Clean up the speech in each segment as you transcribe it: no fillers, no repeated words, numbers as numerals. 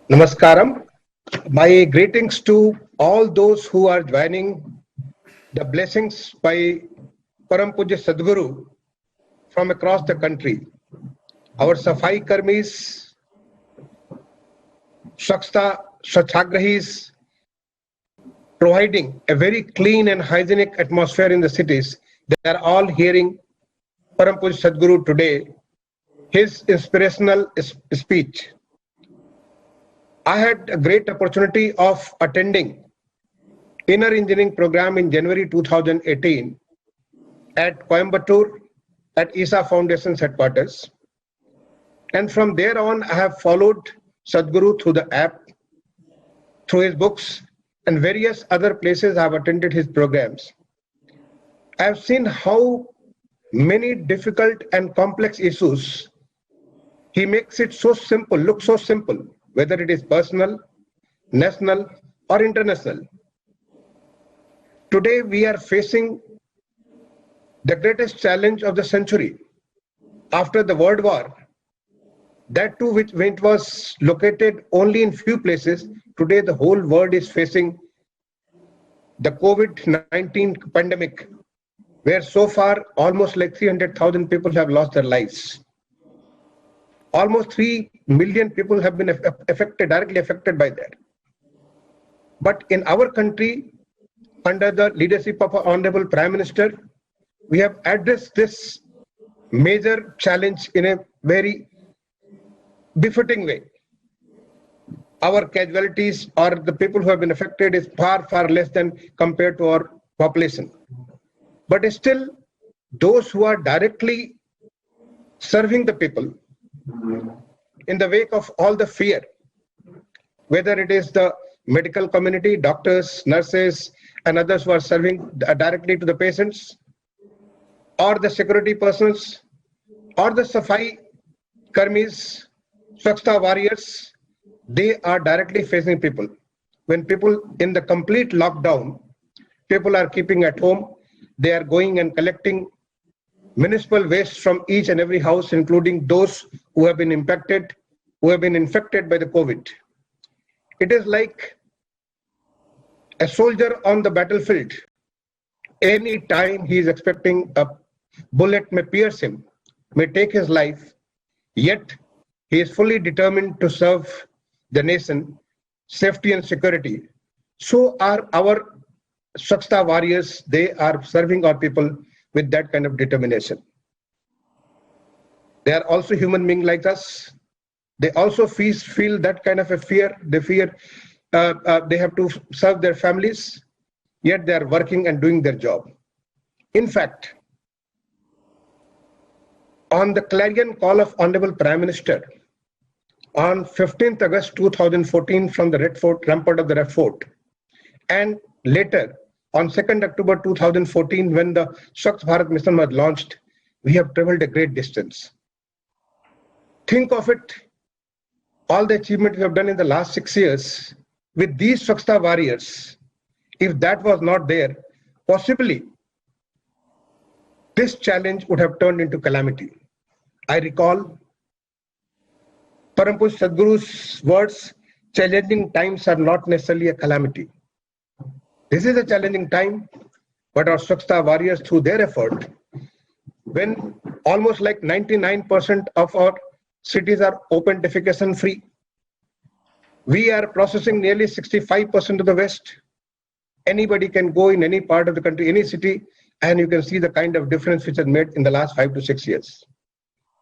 Namaskaram. My greetings to all those who are joining the blessings by Param Pujya Sadhguru from across the country. Our Safai Karmis, Swachhagrahis, providing a very clean and hygienic atmosphere in the cities. They are all hearing Param Pujya Sadhguru today, his inspirational speech. I had a great opportunity of attending inner engineering program in January 2018 at Coimbatore at ISA Foundation's headquarters. And from there on, I have followed Sadhguru through the app, through his books, and various other places I have attended his programs. I have seen how many difficult and complex issues he makes it so simple, look so simple, whether it is personal, national, or international. Today, we are facing the greatest challenge of the century. After the World War, that too which when it was located only in few places, today the whole world is facing the COVID-19 pandemic, where so far almost like 300,000 people have lost their lives. Almost 3 million people have been affected, directly affected by that. But in our country, under the leadership of our Honorable Prime Minister, we have addressed this major challenge in a very befitting way. Our casualties or the people who have been affected is far, far less than compared to our population. But still, those who are directly serving the people in the wake of all the fear, whether it is the medical community, doctors, nurses, and others who are serving directly to the patients, or the security persons, or the Safai Karmis, Swachhata warriors, they are directly facing people. When people in the complete lockdown, people are keeping at home, they are going and collecting municipal waste from each and every house, including those who have been impacted, who have been infected by the COVID. It is like a soldier on the battlefield. Any time he is expecting a bullet may pierce him, may take his life, yet he is fully determined to serve the nation, safety and security. So are our Swachhata warriors. They are serving our people with that kind of determination. They are also human beings like us. They also feel that kind of a fear. They fear they have to serve their families, yet they are working and doing their job. In fact, on the clarion call of Honorable Prime Minister on 15th August 2014 from the Red Fort, rampart of the Red Fort, and later on 2nd October 2014 when the Swachh Bharat mission was launched, we have traveled a great distance. Think of it, all the achievement we have done in the last 6 years with these Swachhata warriors. If that was not there, possibly this challenge would have turned into calamity. I recall Param Pujya Sadhguru's words, challenging times are not necessarily a calamity. This is a challenging time, but our Swachhata warriors, through their effort, when almost like 99% of our cities are open defecation free, we are processing nearly 65% of the waste. Anybody can go in any part of the country, any city, and you can see the kind of difference which is made in the last 5 to 6 years.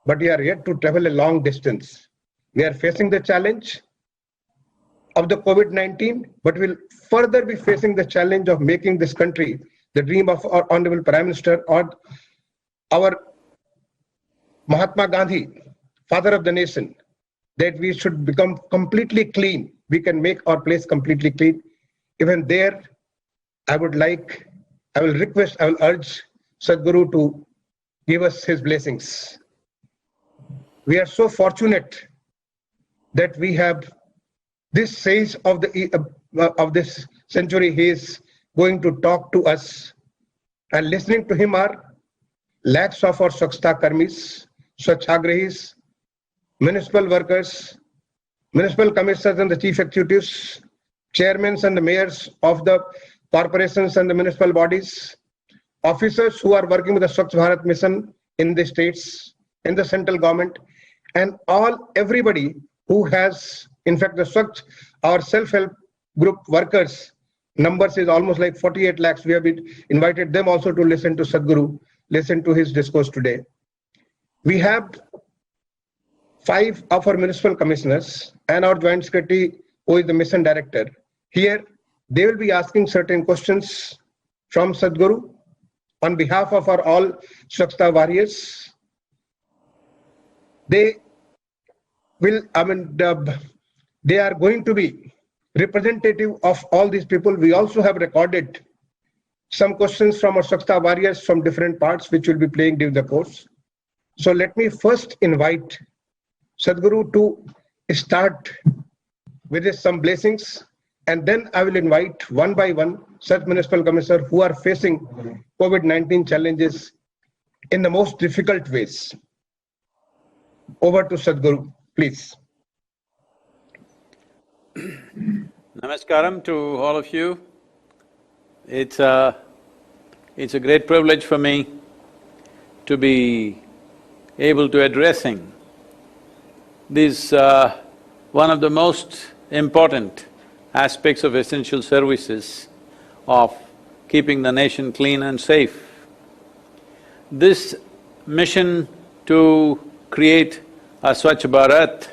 But we are yet to travel a long distance. We are facing the challenge of the COVID-19, but we'll further be facing the challenge of making this country the dream of our Honorable Prime Minister or our Mahatma Gandhi, father of the nation, that we should become completely clean. We can make our place completely clean. Even there, I will request, I will urge Sadhguru to give us his blessings. We are so fortunate that we have this sage of this century. He is going to talk to us, and listening to him are lakhs of our Swachhata Karmis, Swachhagrahis, municipal workers, municipal commissioners and the chief executives, chairmen and the mayors of the corporations and the municipal bodies, officers who are working with the Swachh Bharat mission in the states, in the central government, and everybody who has, in fact, the Swachh, our self-help group workers, numbers is almost like 48 lakhs. We have invited them also to listen to Sadhguru, listen to his discourse today. We have 5 of our municipal commissioners and our joint secretary, who is the mission director. Here, they will be asking certain questions from Sadhguru on behalf of our all Swachhata warriors. They will, they are going to be representative of all these people. We also have recorded some questions from our Swachhata warriors from different parts, which will be playing during the course. So let me first invite Sadhguru to start with some blessings, and then I will invite one by one such municipal commissioners who are facing COVID-19 challenges in the most difficult ways. Over to Sadhguru, please. Namaskaram to all of you. It's a great privilege for me to be able to addressing this one of the most important aspects of essential services of keeping the nation clean and safe. This mission to create a Swachh Bharat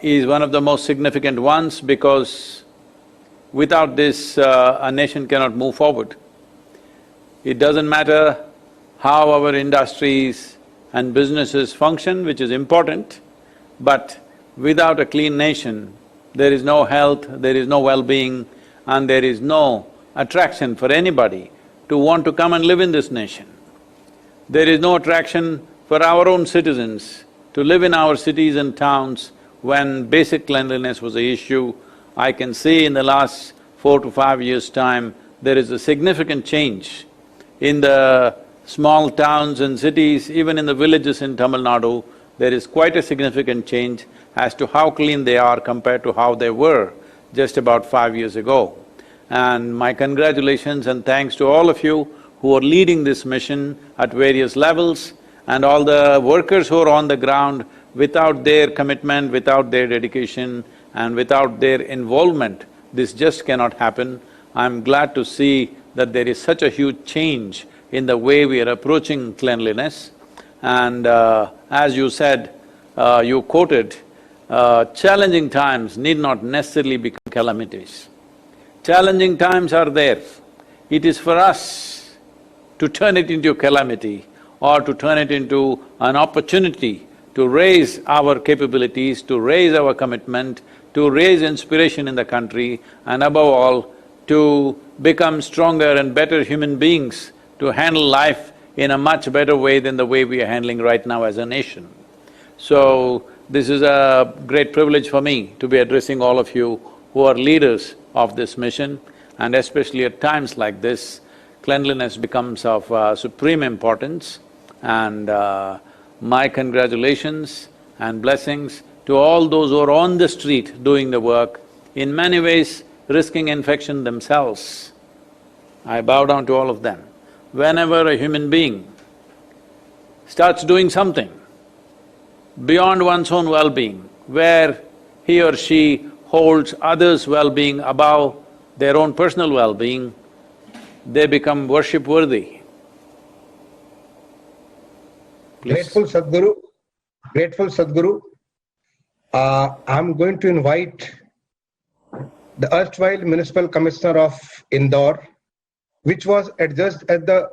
is one of the most significant ones, because without this, a nation cannot move forward. It doesn't matter how our industries and businesses function, which is important, but without a clean nation, there is no health, there is no well-being, and there is no attraction for anybody to want to come and live in this nation. There is no attraction for our own citizens to live in our cities and towns when basic cleanliness was an issue. I can see in the last 4 to 5 years' time, there is a significant change in the small towns and cities, even in the villages in Tamil Nadu. There is quite a significant change as to how clean they are compared to how they were just about 5 years ago. And my congratulations and thanks to all of you who are leading this mission at various levels, and all the workers who are on the ground. Without their commitment, without their dedication, and without their involvement, this just cannot happen. I'm glad to see that there is such a huge change in the way we are approaching cleanliness. And as you said, you quoted, challenging times need not necessarily become calamities. Challenging times are there. It is for us to turn it into a calamity or to turn it into an opportunity to raise our capabilities, to raise our commitment, to raise inspiration in the country, and above all, to become stronger and better human beings, to handle life in a much better way than the way we are handling right now as a nation. So, this is a great privilege for me to be addressing all of you who are leaders of this mission, and especially at times like this, cleanliness becomes of supreme importance. And my congratulations and blessings to all those who are on the street doing the work, in many ways risking infection themselves. I bow down to all of them. Whenever a human being starts doing something beyond one's own well-being, where he or she holds others' well-being above their own personal well-being, they become worship-worthy. Please. Grateful Sadhguru, grateful Sadhguru. I'm going to invite the erstwhile municipal commissioner of Indore, which was adjudged as the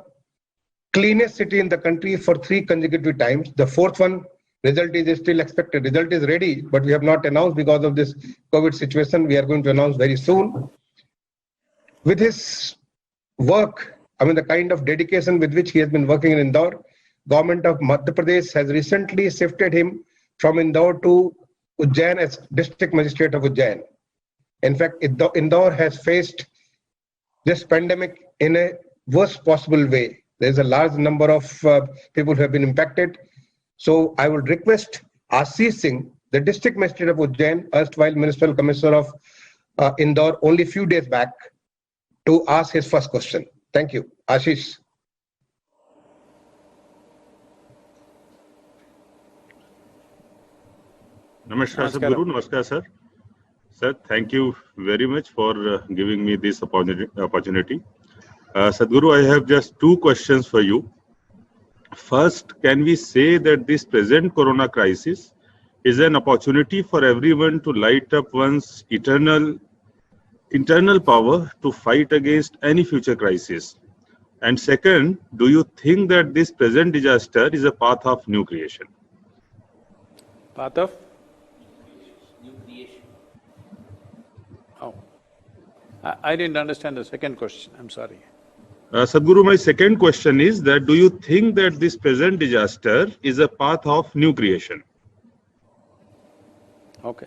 cleanest city in the country for 3 consecutive times. The 4th one, result is still expected. Result is ready, but we have not announced because of this COVID situation. We are going to announce very soon. With his work, the kind of dedication with which he has been working in Indore, Government of Madhya Pradesh has recently shifted him from Indore to Ujjain as District Magistrate of Ujjain. In fact, Indore has faced this pandemic in a worst possible way. There is a large number of people who have been impacted. So I would request Ashish Singh the district magistrate of Ujjain, erstwhile municipal commissioner of Indore, only few days back to ask his first question. Thank you. Ashish. Namaskar, Namaskaram. Sadhguru. Namaskar, sir. Sir, thank you very much for giving me this opportunity. Sadhguru, I have just two questions for you. First, can we say that this present corona crisis is an opportunity for everyone to light up one's internal power to fight against any future crisis? And second, do you think that this present disaster is a path of new creation? Path of? Oh, I didn't understand the second question, I'm sorry. Sadhguru, my second question is that do you think that this present disaster is a path of new creation? Okay.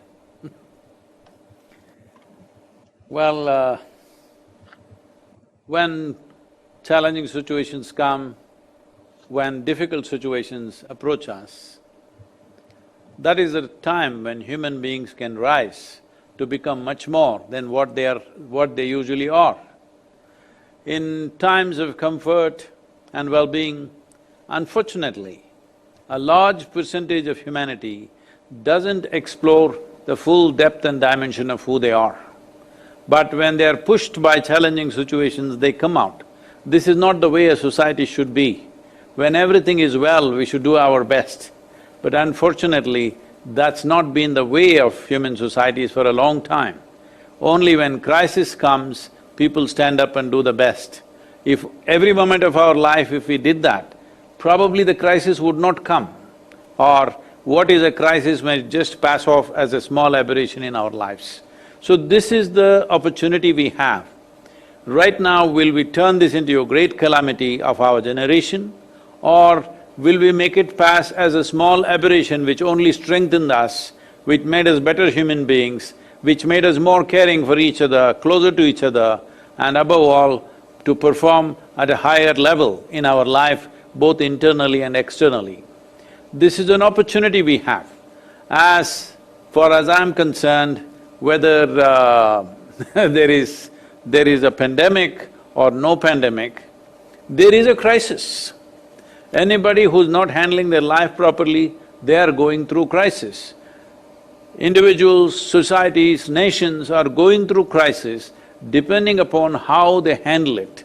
Well, when challenging situations come, when difficult situations approach us, that is a time when human beings can rise to become much more than what they usually are. In times of comfort and well-being, unfortunately, a large percentage of humanity doesn't explore the full depth and dimension of who they are. But when they are pushed by challenging situations, they come out. This is not the way a society should be. When everything is well, we should do our best. But unfortunately, that's not been the way of human societies for a long time. Only when crisis comes, people stand up and do the best. If every moment of our life, if we did that, probably the crisis would not come. Or what is a crisis may just pass off as a small aberration in our lives. So this is the opportunity we have. Right now, will we turn this into a great calamity of our generation, or will we make it pass as a small aberration which only strengthened us, which made us better human beings, which made us more caring for each other, closer to each other, and above all, to perform at a higher level in our life, both internally and externally. This is an opportunity we have. As far as I'm concerned, whether there is a pandemic or no pandemic, there is a crisis. Anybody who's not handling their life properly, they are going through crisis. Individuals, societies, nations are going through crisis depending upon how they handle it.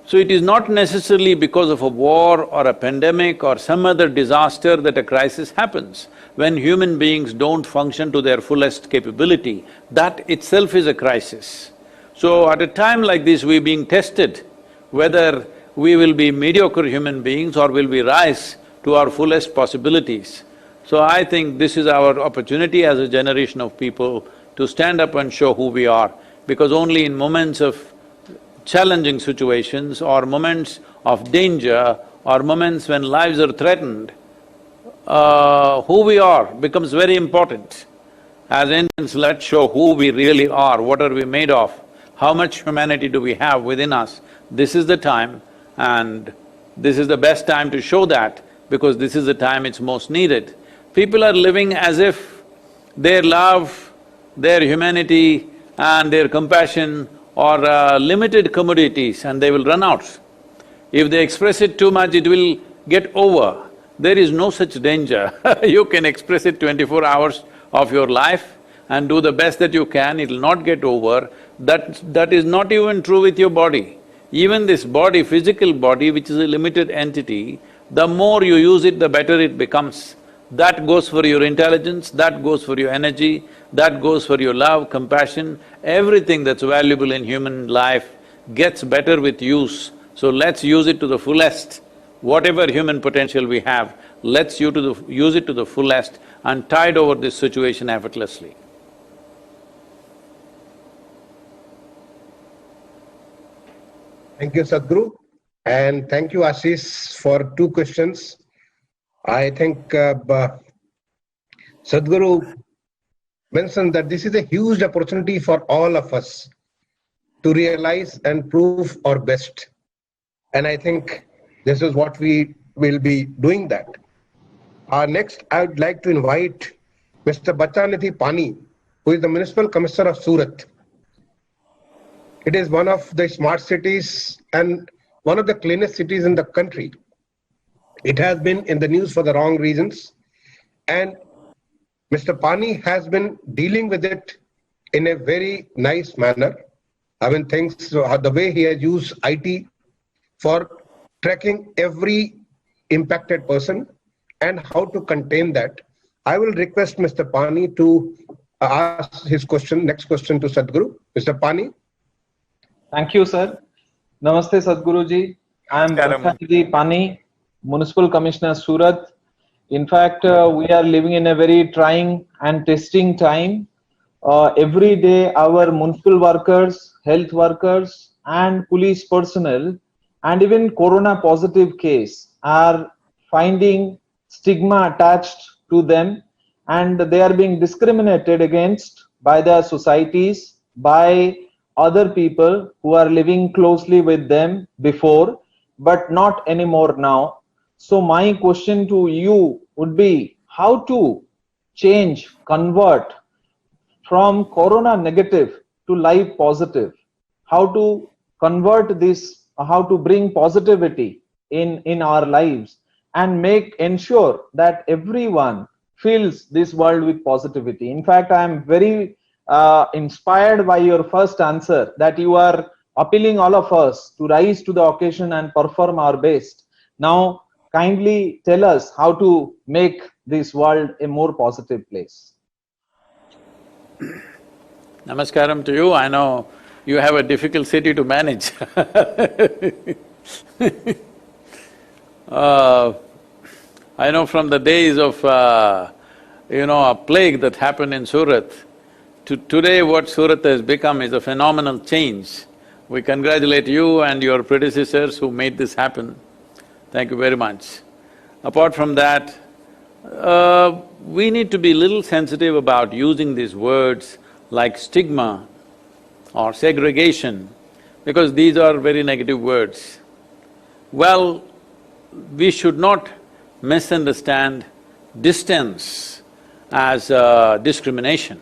So it is not necessarily because of a war or a pandemic or some other disaster that a crisis happens. When human beings don't function to their fullest capability, that itself is a crisis. So at a time like this, we're being tested whether we will be mediocre human beings or will we rise to our fullest possibilities. So I think this is our opportunity as a generation of people to stand up and show who we are, because only in moments of challenging situations or moments of danger or moments when lives are threatened, who we are becomes very important. As Indians, let's show who we really are, what are we made of, how much humanity do we have within us. This is the time, and this is the best time to show that, because this is the time it's most needed. People are living as if their love, their humanity and their compassion are limited commodities and they will run out. If they express it too much, it will get over. There is no such danger. You can express it 24 hours of your life and do the best that you can, it'll not get over. That is not even true with your body. Even this body, physical body, which is a limited entity, the more you use it, the better it becomes. That goes for your intelligence, that goes for your energy, that goes for your love, compassion, everything that's valuable in human life gets better with use. So let's use it to the fullest. Whatever human potential we have, let's use it to the fullest and tide over this situation effortlessly. Thank you, Sadhguru, and thank you, Ashish, for two questions. I think Sadhguru mentioned that this is a huge opportunity for all of us to realize and prove our best. And I think this is what we will be doing that. Next, I would like to invite Mr. Bachanithi Pani, who is the Municipal Commissioner of Surat. It is one of the smart cities and one of the cleanest cities in the country. It has been in the news for the wrong reasons, and Mr. Pani has been dealing with it in a very nice manner. I mean, thanks to the way he has used IT for tracking every impacted person and how to contain that. I will request Mr. Pani to ask his question, next question to Sadhguru. Mr. Pani. Thank you, sir. Namaste, Sadhguru ji. I am Bachanithi Pani, Municipal Commissioner, Surat. In fact, we are living in a very trying and testing time. Every day, our municipal workers, health workers, and police personnel, and even corona positive case are finding stigma attached to them, and they are being discriminated against by their societies, by other people who are living closely with them before, but not anymore now. So my question to you would be how to change, convert from corona negative to life positive, how to convert this, how to bring positivity in our lives and ensure that everyone fills this world with positivity. In fact, I am very inspired by your first answer that you are appealing all of us to rise to the occasion and perform our best. Now, kindly tell us how to make this world a more positive place. Namaskaram to you. I know you have a difficult city to manage. I know from the days of, a plague that happened in Surat, to today what Surat has become is a phenomenal change. We congratulate you and your predecessors who made this happen. Thank you very much. Apart from that, we need to be little sensitive about using these words like stigma or segregation, because these are very negative words. Well, we should not misunderstand distance as discrimination.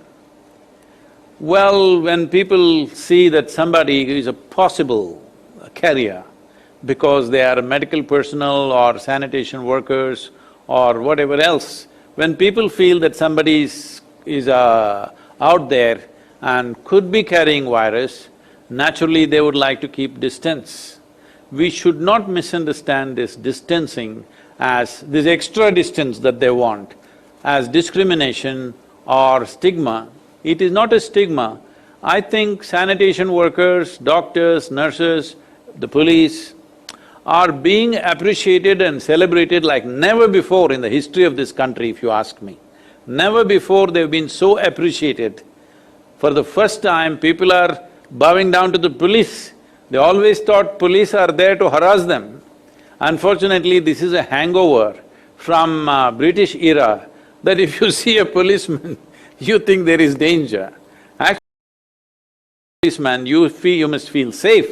Well, when people see that somebody is a possible carrier because they are medical personnel or sanitation workers or whatever else, when people feel that somebody is out there and could be carrying virus, naturally they would like to keep distance. We should not misunderstand this distancing as this extra distance that they want as discrimination or stigma. It is not a stigma. I think sanitation workers, doctors, nurses, the police are being appreciated and celebrated like never before in the history of this country, if you ask me. Never before they've been so appreciated. For the first time, people are bowing down to the police. They always thought police are there to harass them. Unfortunately, this is a hangover from British era, that if you see a policeman, you think there is danger. Actually, policeman, you must feel safe.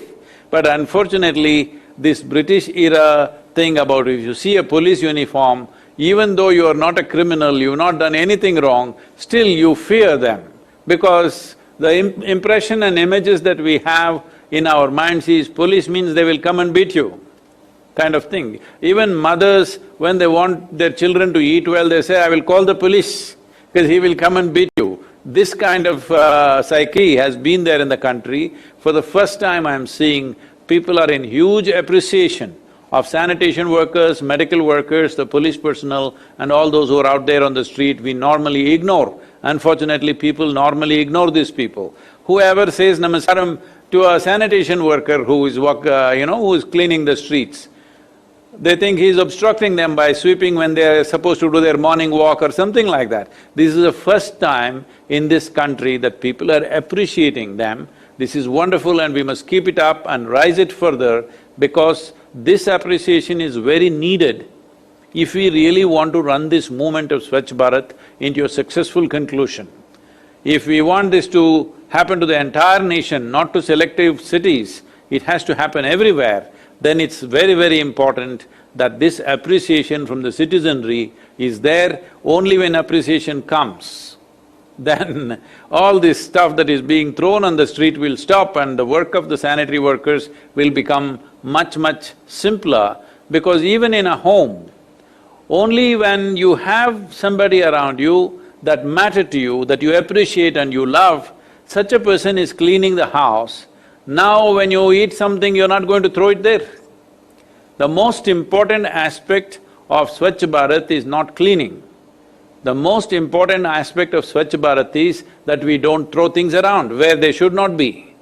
But unfortunately, this British era thing about if you see a police uniform, even though you are not a criminal, you've not done anything wrong, still you fear them. Because the impression and images that we have in our minds is police means they will come and beat you, kind of thing. Even mothers, when they want their children to eat well, they say, I will call the police, because he will come and beat you. This kind of psyche has been there in the country. For the first time I am seeing people are in huge appreciation of sanitation workers, medical workers, the police personnel and all those who are out there on the street we normally ignore. Unfortunately, people normally ignore these people. Whoever says namaskaram to a sanitation worker who is who is cleaning the streets, they think he's obstructing them by sweeping when they're supposed to do their morning walk or something like that. This is the first time in this country that people are appreciating them. This is wonderful and we must keep it up and rise it further, because this appreciation is very needed if we really want to run this movement of Swachh Bharat into a successful conclusion. If we want this to happen to the entire nation, not to selective cities, it has to happen everywhere, then it's very, very important that this appreciation from the citizenry is there. Only when appreciation comes, then all this stuff that is being thrown on the street will stop and the work of the sanitary workers will become much, much simpler. Because even in a home, only when you have somebody around you that matter to you, that you appreciate and you love, such a person is cleaning the house. Now when you eat something, you're not going to throw it there. The most important aspect of Swachh Bharat is not cleaning. The most important aspect of Swachh Bharat is that we don't throw things around where they should not be.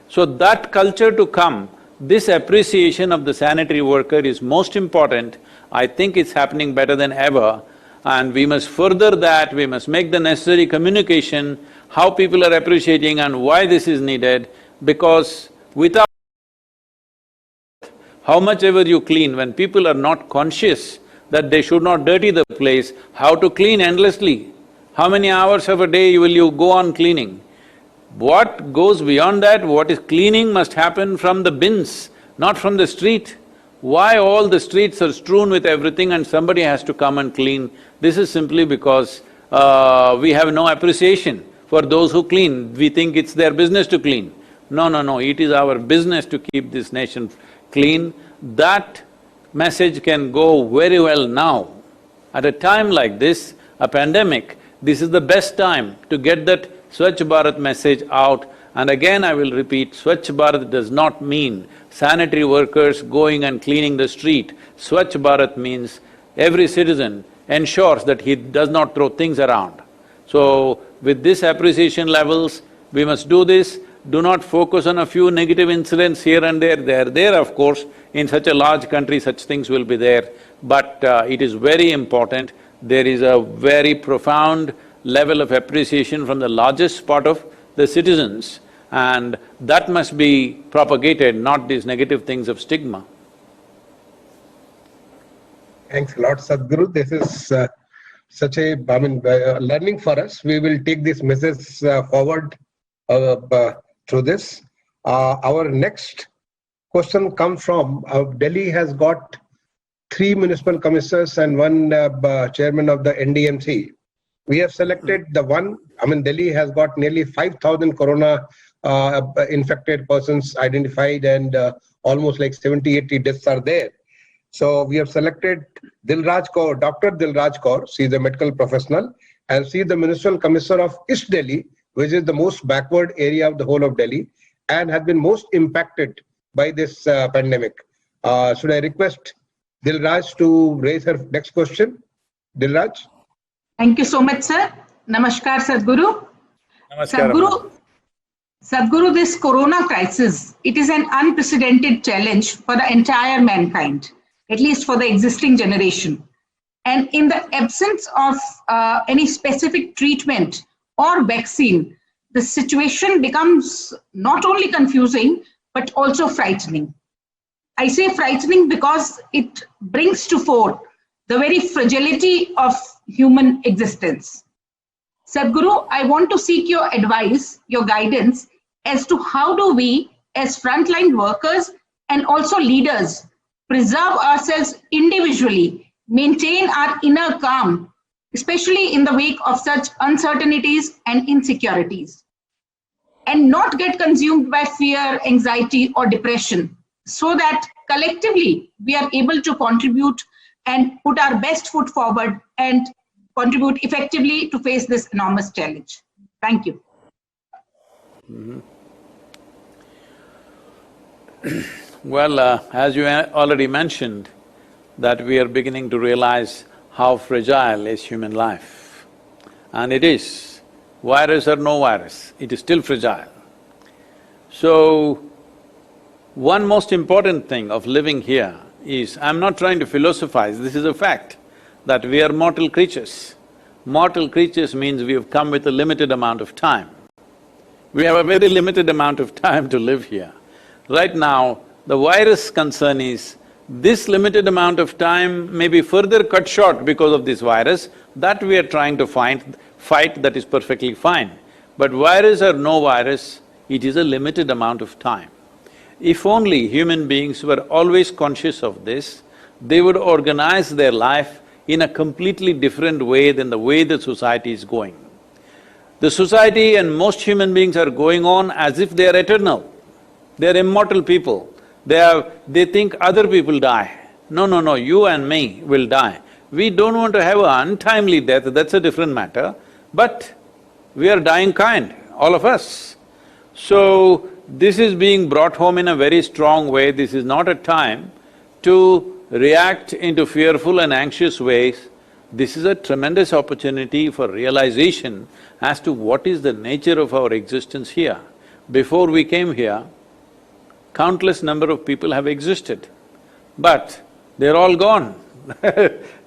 So that culture to come, this appreciation of the sanitary worker is most important. I think it's happening better than ever, and we must further that, we must make the necessary communication, how people are appreciating and why this is needed, because without how much ever you clean, when people are not conscious that they should not dirty the place, how to clean endlessly? How many hours of a day will you go on cleaning? What goes beyond that, what is cleaning must happen from the bins, not from the street. Why all the streets are strewn with everything and somebody has to come and clean? This is simply because we have no appreciation for those who clean. We think it's their business to clean. No, no, no, it is our business to keep this nation clean. That message can go very well now. At a time like this, a pandemic, this is the best time to get that Swachh Bharat message out. And again I will repeat, Swachh Bharat does not mean sanitary workers going and cleaning the street. Swachh Bharat means every citizen ensures that he does not throw things around. So, with this appreciation levels, we must do this. Do not focus on a few negative incidents here and there. They are there, of course. In such a large country, such things will be there. But it is very important. There is a very profound level of appreciation from the largest part of the citizens, and that must be propagated, not these negative things of stigma. Thanks a lot, Sadhguru. This is such a, learning for us. We will take this message forward through this. Our next question comes from Delhi has got 3 municipal commissioners and 1 chairman of the NDMC. We have selected the one, Delhi has got nearly 5,000 corona infected persons identified, and almost like 70-80 deaths are there. So we have selected Dilraj Kaur, Dr. Dilraj Kaur. She is a medical professional and she is the municipal commissioner of East Delhi, which is the most backward area of the whole of Delhi and has been most impacted by this pandemic. Should I request Dilraj to raise her next question? Dilraj? Thank you so much, sir. Namaskar, Sadhguru. Namaskar. Sadhguru, this corona crisis, it is an unprecedented challenge for the entire mankind, at least for the existing generation. And in the absence of any specific treatment or vaccine, the situation becomes not only confusing, but also frightening. I say frightening because it brings to fore the very fragility of human existence. Sadhguru, I want to seek your advice, your guidance as to how do we as frontline workers and also leaders preserve ourselves individually, maintain our inner calm, especially in the wake of such uncertainties and insecurities, and not get consumed by fear, anxiety, or depression, so that collectively we are able to contribute and put our best foot forward and contribute effectively to face this enormous challenge. Thank you. Well, as you already mentioned, that we are beginning to realize how fragile is human life. And it is. Virus or no virus, it is still fragile. So, one most important thing of living here is, I'm not trying to philosophize, this is a fact, that we are mortal creatures. Mortal creatures means we have come with a limited amount of time. We have a very limited amount of time to live here. Right now, the virus concern is, this limited amount of time may be further cut short because of this virus, that we are trying to fight, that is perfectly fine. But virus or no virus, it is a limited amount of time. If only human beings were always conscious of this, they would organize their life in a completely different way than the way the society is going. The society and most human beings are going on as if they are eternal. They are immortal people. They think other people die. No, no, no, you and me will die. We don't want to have an untimely death, that's a different matter, but we are dying kind, all of us. So, this is being brought home in a very strong way. This is not a time to react into fearful and anxious ways. This is a tremendous opportunity for realization as to what is the nature of our existence here. Before we came here, countless number of people have existed, but they're all gone.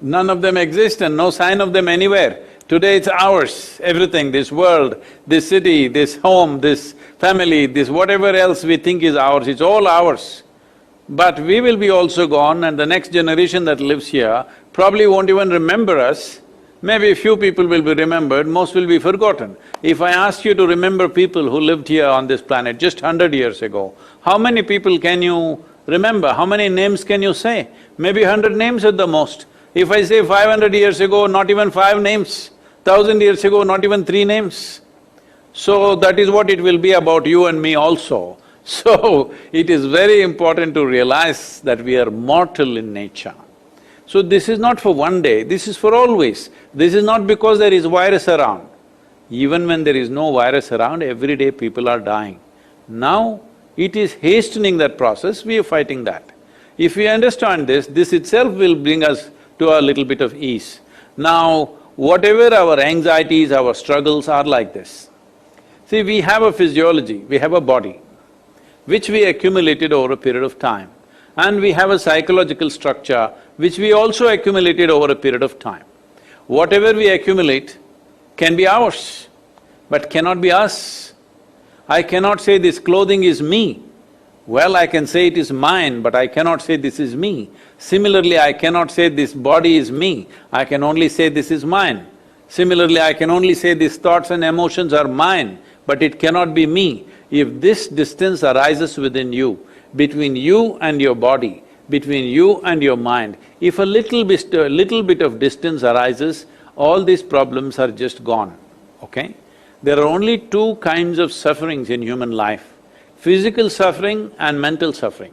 None of them exist and no sign of them anywhere. Today it's ours, everything, this world, this city, this home, this family, this whatever else we think is ours, it's all ours. But we will be also gone and the next generation that lives here probably won't even remember us. Maybe a few people will be remembered, most will be forgotten. If I ask you to remember people who lived here on this planet just 100 years ago, how many people can you remember? How many names can you say? Maybe 100 names at the most. If I say 500 years ago, not even 5 names. 1000 years ago, not even 3 names. So that is what it will be about you and me also. So, it is very important to realize that we are mortal in nature. So this is not for one day, this is for always. This is not because there is virus around. Even when there is no virus around, every day people are dying. Now, it is hastening that process, we are fighting that. If we understand this, this itself will bring us to a little bit of ease. Now, whatever our anxieties, our struggles are like this. See, we have a physiology, we have a body, which we accumulated over a period of time. And we have a psychological structure, which we also accumulated over a period of time. Whatever we accumulate can be ours, but cannot be us. I cannot say this clothing is me. Well, I can say it is mine, but I cannot say this is me. Similarly, I cannot say this body is me, I can only say this is mine. Similarly, I can only say these thoughts and emotions are mine, but it cannot be me. If this distance arises within you, between you and your body, between you and your mind, if a little bit of distance arises, all these problems are just gone, okay? There are only two kinds of sufferings in human life, physical suffering and mental suffering.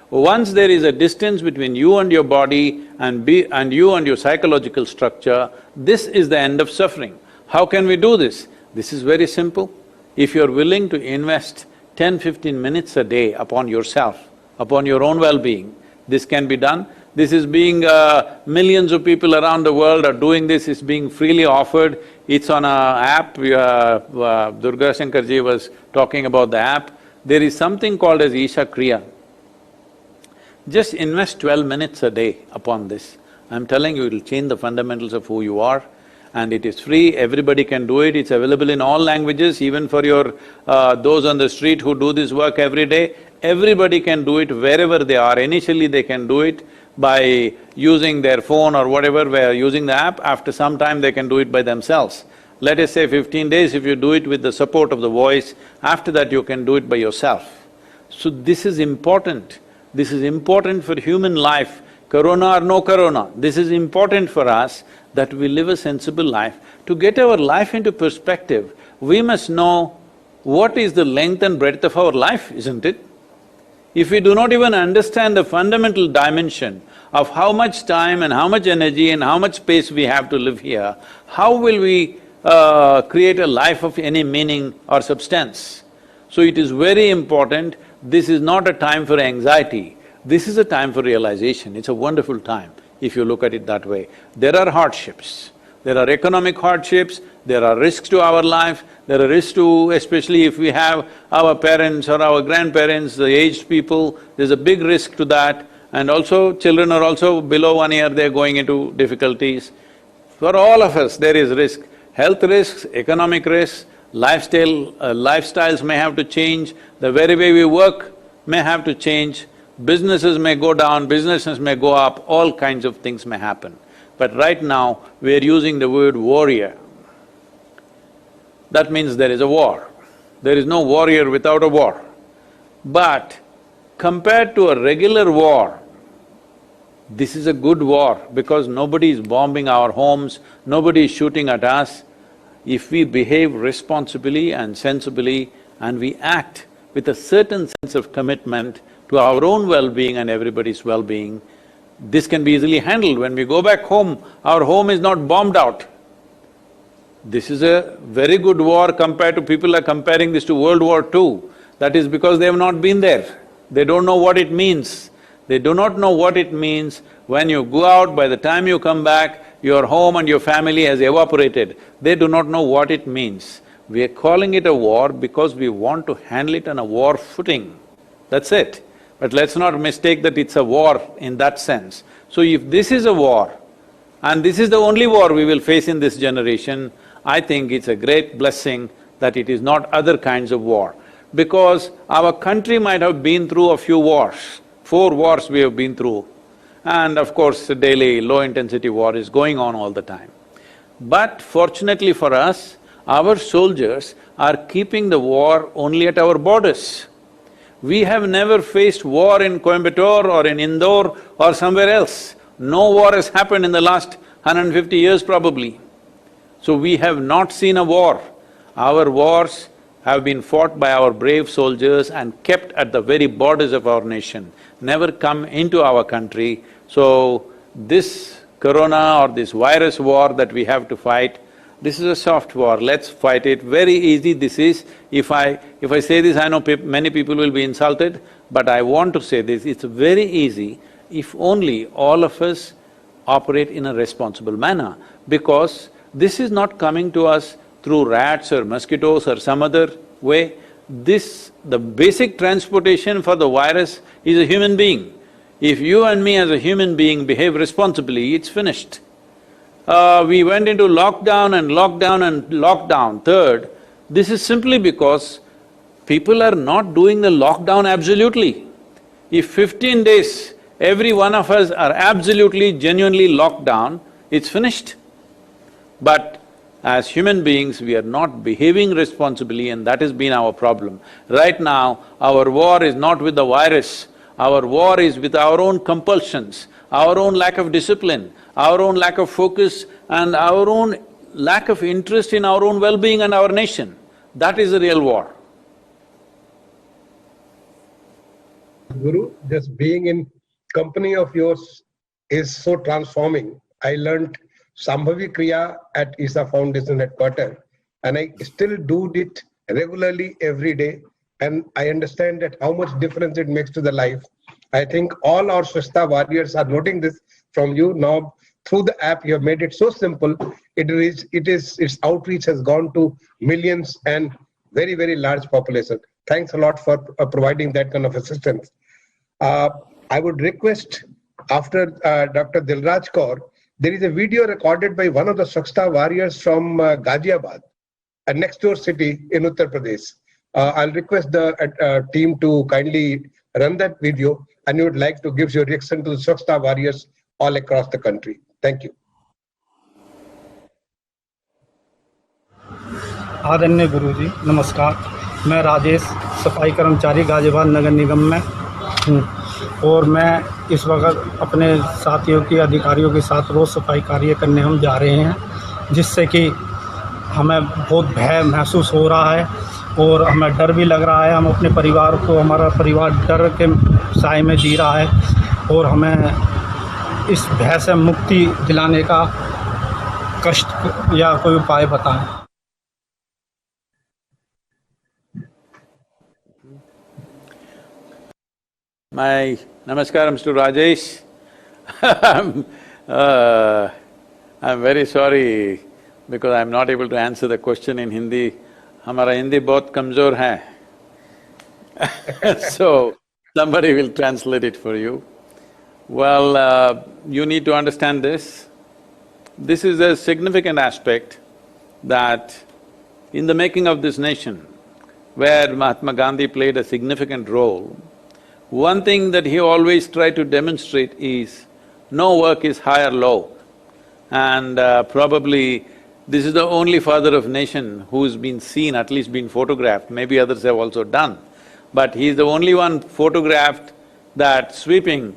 Once there is a distance between you and your body and you and your psychological structure, this is the end of suffering. How can we do this? This is very simple. If you're willing to invest 10-15 minutes a day upon yourself, upon your own well-being, this can be done. This is being… millions of people around the world are doing this, it's being freely offered. It's on a app, Durga Shankarji was talking about the app. There is something called as Isha Kriya. Just invest 12 minutes a day upon this. I'm telling you, it'll change the fundamentals of who you are. And it is free, everybody can do it, it's available in all languages, even for your… those on the street who do this work every day, everybody can do it wherever they are. Initially they can do it by using their phone or whatever, where using the app, after some time they can do it by themselves. Let us say 15 days, if you do it with the support of the voice, after that you can do it by yourself. So this is important for human life, corona or no corona, this is important for us that we live a sensible life. To get our life into perspective, we must know what is the length and breadth of our life, isn't it? If we do not even understand the fundamental dimension of how much time and how much energy and how much space we have to live here, how will we create a life of any meaning or substance? So it is very important, this is not a time for anxiety, this is a time for realization, it's a wonderful time if you look at it that way. There are hardships, there are economic hardships, there are risks to our life, there are risks to… especially if we have our parents or our grandparents, the aged people, there's a big risk to that. And also children are also below 1 year, they're going into difficulties. For all of us, there is risk. Health risks, economic risks, lifestyles may have to change, the very way we work may have to change, businesses may go down, businesses may go up, all kinds of things may happen. But right now, we're using the word warrior. That means there is a war. There is no warrior without a war. But compared to a regular war, This is a good war because nobody is bombing our homes, nobody is shooting at us. If we behave responsibly and sensibly and we act with a certain sense of commitment to our own well-being and everybody's well-being, this can be easily handled. When we go back home, our home is not bombed out. This is a very good war compared to… people are comparing this to World War II. That is because they have not been there. They don't know what it means. They do not know what it means when you go out, by the time you come back, your home and your family has evaporated. They do not know what it means. We are calling it a war because we want to handle it on a war footing. That's it. But let's not mistake that it's a war in that sense. So if this is a war, and this is the only war we will face in this generation, I think it's a great blessing that it is not other kinds of war. Because our country might have been through a few wars, 4 wars we have been through, and of course, a daily low-intensity war is going on all the time. But fortunately for us, our soldiers are keeping the war only at our borders. We have never faced war in Coimbatore or in Indore or somewhere else. No war has happened in the last 150 years probably. So we have not seen a war. Our wars have been fought by our brave soldiers and kept at the very borders of our nation, never come into our country. So this corona or this virus war that we have to fight, this is a soft war, let's fight it. Very easy this is. If I say this, I know many people will be insulted, but I want to say this, it's very easy if only all of us operate in a responsible manner, because this is not coming to us through rats or mosquitoes or some other way. The basic transportation for the virus is a human being. If you and me as a human being behave responsibly, it's finished. We went into lockdown and lockdown and lockdown. Third, this is simply because people are not doing the lockdown absolutely. If 15 days, every one of us are absolutely, genuinely locked down, it's finished. But as human beings, we are not behaving responsibly and that has been our problem. Right now, our war is not with the virus, our war is with our own compulsions, our own lack of discipline, our own lack of focus and our own lack of interest in our own well-being and our nation. That is the real war. Guru, just being in company of yours is so transforming. I learned Sambhavi Kriya at Isa Foundation headquarters, and I still do it regularly every day, and I understand that how much difference it makes to the life. I think all our Swachhata warriors are noting this from you now. Through the app, you have made it so simple. Its outreach has gone to millions and very, very large population. Thanks a lot for providing that kind of assistance. I would request, after Dr. Dilraj Kaur, there is a video recorded by one of the Swachhata warriors from Ghaziabad, a next door city in Uttar Pradesh. I'll request the team to kindly run that video, and you would like to give your reaction to the Swachhata warriors all across the country. Thank you. आदरणीय गुरुजी नमस्कार, मैं राजेश सफाई कर्मचारी गाजियाबाद नगर निगम में हूँ और मैं इस वक्त अपने साथियों की अधिकारियों के साथ रोज़ सफाई कार्य करने हम जा रहे हैं, जिससे कि हमें बहुत भय महसूस हो रहा है और हमें डर भी लग रहा है। हम अपने परिवार को, हमारा परिवार डर के साए में जी रहा है और हमें इस भय से मुक्ति दिलाने का कष्ट या कोई उपाय बताएं। My namaskarams to Rajesh. I'm very sorry because I'm not able to answer the question in Hindi. हमारा हिंदी बहुत कमजोर है so somebody will translate it for you. Well, you need to understand this. This is a significant aspect that in the making of this nation, where Mahatma Gandhi played a significant role, one thing that he always tried to demonstrate is no work is high or low. And probably this is the only father of nation who's been seen, at least been photographed, maybe others have also done. But he's the only one photographed that sweeping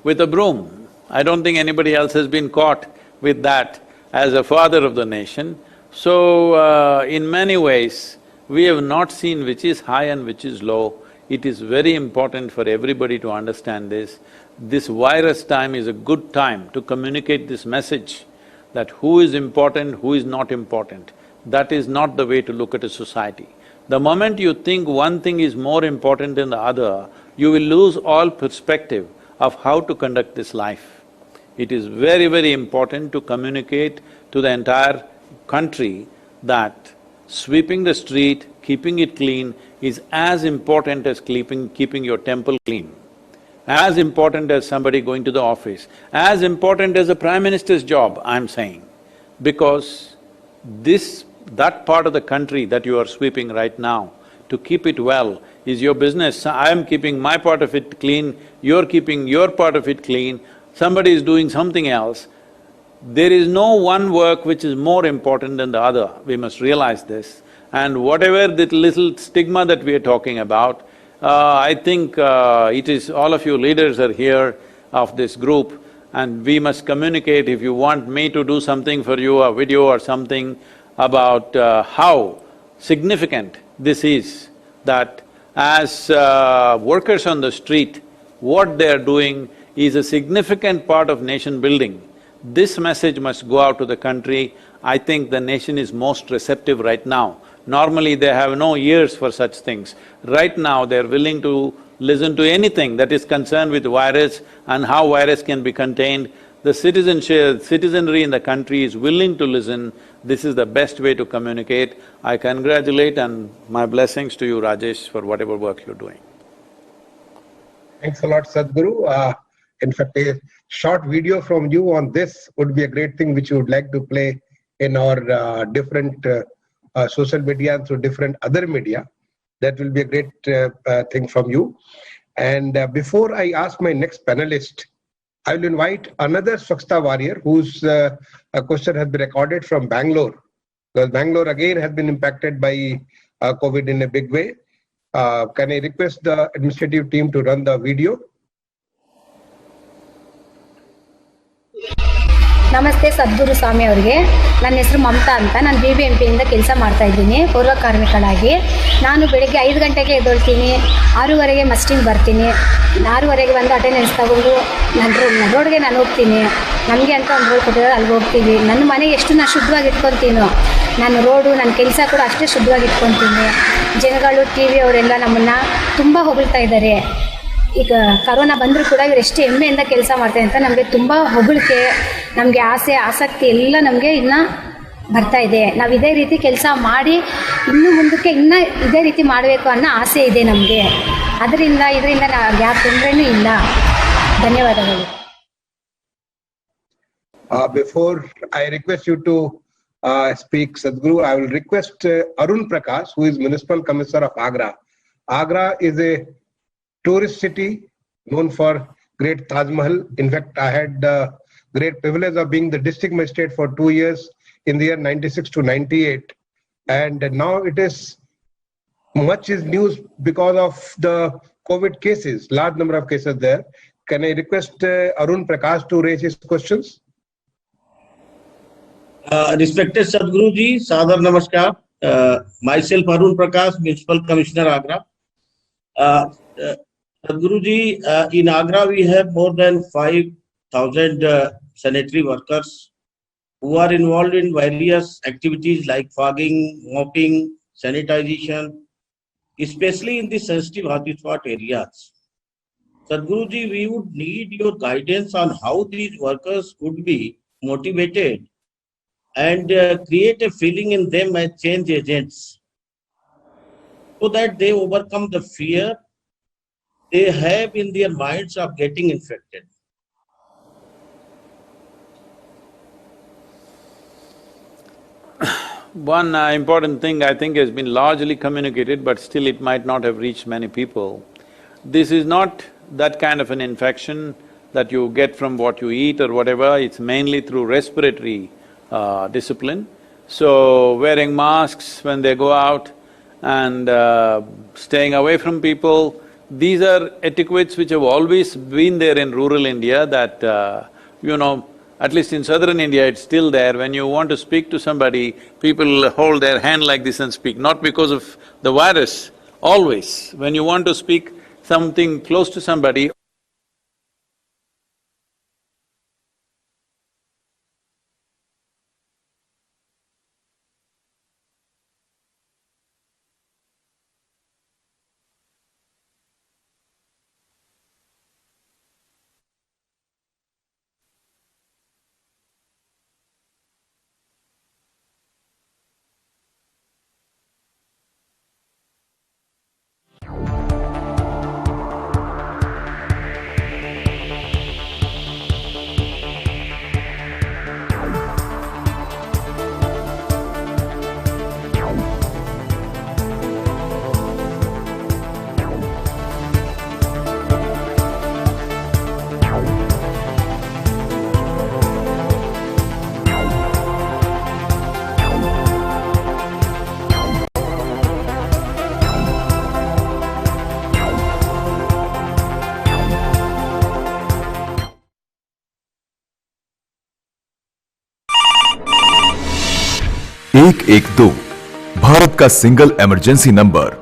with a broom. I don't think anybody else has been caught with that as a father of the nation. So, in many ways, we have not seen which is high and which is low. It is very important for everybody to understand this. This virus time is a good time to communicate this message that who is important, who is not important. That is not the way to look at a society. The moment you think one thing is more important than the other, you will lose all perspective of how to conduct this life. It is very, very important to communicate to the entire country that sweeping the street, keeping it clean is as important as keeping your temple clean, as important as somebody going to the office, as important as the Prime Minister's job, I'm saying. Because that part of the country that you are sweeping right now, to keep it well is your business. I am keeping my part of it clean, you're keeping your part of it clean, somebody is doing something else. There is no one work which is more important than the other, we must realize this. And whatever the little stigma that we are talking about, I think it is… all of you leaders are here of this group, and we must communicate. If you want me to do something for you, a video or something about how significant this is, that as workers on the street, what they are doing is a significant part of nation building. This message must go out to the country. I think the nation is most receptive right now. Normally they have no ears for such things. Right now they're willing to listen to anything that is concerned with virus and how virus can be contained. The citizenry in the country is willing to listen. This is the best way to communicate. I congratulate and my blessings to you, Rajesh, for whatever work you're doing. Thanks a lot, Sadhguru. In fact, a short video from you on this would be a great thing which you would like to play in our different social media and through different other media. That will be a great thing from you. And before I ask my next panelist, I will invite another Swachhata warrior whose question has been recorded from Bangalore, because Bangalore again has been impacted by COVID in a big way. Can I request the administrative team to run the video? ನಮಸ್ತೆ ಸದ್ಗುರು ಸ್ವಾಮಿ ಅವರಿಗೆ. ನನ್ನ ಹೆಸರು ಮಮತಾ ಅಂತ. ನಾನು BBMPಯಿಂದ ಕೆಲಸ ಮಾಡ್ತಾ ಇದ್ದೀನಿ ಪೂರ್ವ ಕಾರ್ಮಿಕಳಾಗಿ. ನಾನು ಬೆಳಗ್ಗೆ 5 ಗಂಟೆಗೆ ಎದ್ದೇಳ್ತೀನಿ, 6:30ಗೆ ಮಸ್ಟಿಂಗ್ ಬರ್ತೀನಿ. 6:30ಗೆ ಬಂದು ಅಟೆಂಡೆನ್ಸ್ ತಗೊಂಡು ನನ್ನ ರೋಡ್ಗೆ ನಾನು ಹೋಗ್ತೀನಿ. ನಮಗೆ ಅಂತ ಒಂದು ರೋಡ್ ಕೊಟ್ಟಿದ್ದಾರೆ, ಅಲ್ಲಿಗೆ ಹೋಗ್ತೀವಿ. ನನ್ನ ಮನೆಗೆ ಎಷ್ಟು ನಾನು ಶುದ್ಧವಾಗಿ ಇಟ್ಕೊತೀನೋ, ನಾನು ರೋಡು ನನ್ನ ಕೆಲಸ ಕೂಡ ಅಷ್ಟೇ ಶುದ್ಧವಾಗಿ ಇಟ್ಕೊತೀನಿ. ಜನಗಳು TV ಅವರೆಲ್ಲ ನಮ್ಮನ್ನು ತುಂಬ ಹೊಗಳ್ತಾ ಇದ್ದಾರೆ. ಈಗ ಕರೋನಾ ಬಂದರೂ ಕೂಡ ಇವರು ಎಷ್ಟು ಹೆಮ್ಮೆಯಿಂದ ಕೆಲಸ ಮಾಡ್ತಾರೆ ಅಂತ ನಮಗೆ ತುಂಬ ಹೊಗಳಿಕೆ, ನಮಗೆ ಆಸಕ್ತಿ ಎಲ್ಲ ನಮಗೆ ಇನ್ನೂ ಬರ್ತಾ ಇದೆ. ನಾವು ಇದೇ ರೀತಿ ಕೆಲಸ ಮಾಡಿ ಇನ್ನು ಮುಂದಕ್ಕೆ ಇನ್ನೂ ಇದೇ ರೀತಿ ಮಾಡಬೇಕು ಅನ್ನೋ ಆಸೆ ಇದೆ ನಮಗೆ. ಇದರಿಂದ ಯಾವ ತೊಂದರೆನೂ ಇಲ್ಲ. ಧನ್ಯವಾದಗಳು. Before I request you to speak, Sadhguru, I will request Arun Prakash, who is Municipal Commissioner of Agra. Agra is a tourist city known for great Taj Mahal. In fact, I had the great privilege of being the district magistrate for 2 years in the year 96 to 98. And now it is much is news because of the COVID cases, large number of cases there. Can I request Arun Prakash to raise his questions? Respected Sadhguru ji, Sadhar Namaskar. Myself Arun Prakash, Municipal Commissioner Agra. Sadhguru ji, in Agra we have more than 5,000 sanitary workers who are involved in various activities like fogging, mopping, sanitization, especially in the sensitive hotspot areas. Sadhguru ji, we would need your guidance on how these workers could be motivated and create a feeling in them as change agents, so that they overcome the fear they have in their minds of getting infected. One important thing I think has been largely communicated, but still it might not have reached many people. This is not that kind of an infection that you get from what you eat or whatever, it's mainly through respiratory discipline. So, wearing masks when they go out and staying away from people, these are etiquettes which have always been there in rural India, that you know, at least in southern India, it's still there. When you want to speak to somebody, people hold their hand like this and speak, not because of the virus, always. When you want to speak something close to somebody, एक एक दो भारत का single emergency number.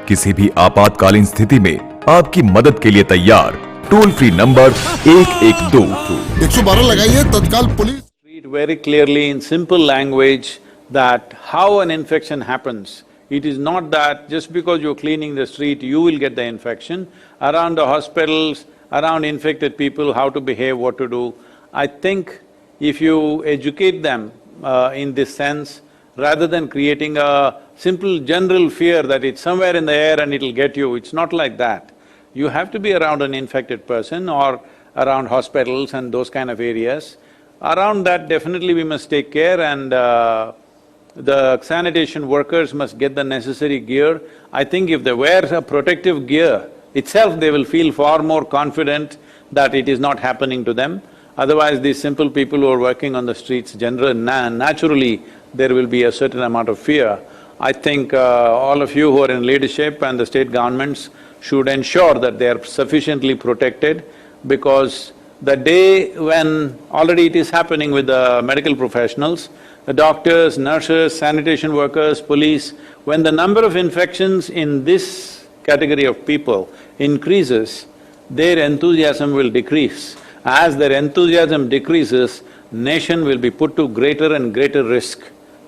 किसी भी आपातकालीन स्थिति में आपकी मदद के लिए तैयार। Toll free number 112। 112 लगाइए, तत्काल police. Read very clearly in simple language that how an infection happens. It is not that just because you're cleaning the street, you will get the infection. Around the hospitals, around infected people, how to behave, what to do. I think if you educate them in this sense, rather than creating a simple general fear that it's somewhere in the air and it'll get you, it's not like that. You have to be around an infected person or around hospitals and those kind of areas. Around that, definitely we must take care, and the sanitation workers must get the necessary gear. I think if they wear a protective gear itself, they will feel far more confident that it is not happening to them. Otherwise, these simple people who are working on the streets, naturally, there will be a certain amount of fear. I think all of you who are in leadership and the state governments should ensure that they are sufficiently protected, because the day when already it is happening with the medical professionals, the doctors, nurses, sanitation workers, police, when the number of infections in this category of people increases, their enthusiasm will decrease. As their enthusiasm decreases, nation will be put to greater and greater risk.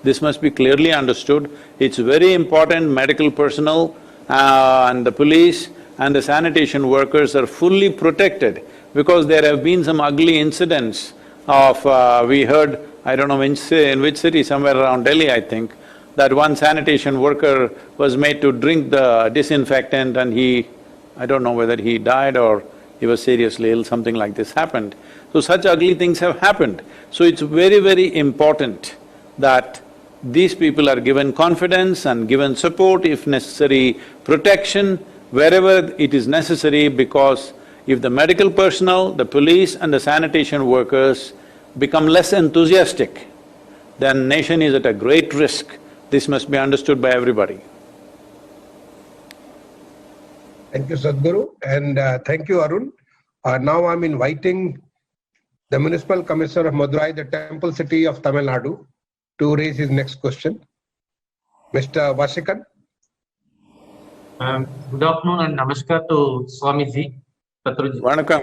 This must be clearly understood. It's very important medical personnel and the police and the sanitation workers are fully protected, because there have been some ugly incidents of… we heard, I don't know in which city, somewhere around Delhi I think, that one sanitation worker was made to drink the disinfectant and I don't know whether he died or he was seriously ill, something like this happened. So such ugly things have happened. So it's very, very important that these people are given confidence and given support, if necessary, protection wherever it is necessary, because if the medical personnel, the police and the sanitation workers become less enthusiastic, then nation is at a great risk. This must be understood by everybody. Thank you, Sadhguru, and thank you, Arun. Now I'm inviting the Municipal Commissioner of Madurai, the temple city of Tamil Nadu, to raise his next question. Mr. Vashikan. Good afternoon and namaskar to Swamiji, Sadhguruji. Vanakkam.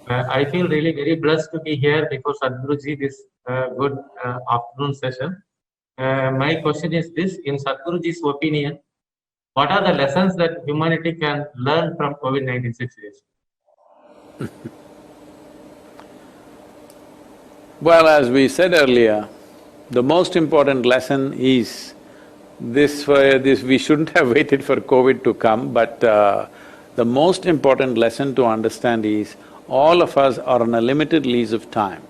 I feel really very blessed to be here before Sadhguruji this good afternoon session. My question is this: in Sadhguruji's opinion, what are the lessons that humanity can learn from COVID-19 situation? Well, as we said earlier, the most important lesson is this we shouldn't have waited for COVID to come, but the most important lesson to understand is all of us are on a limited lease of time.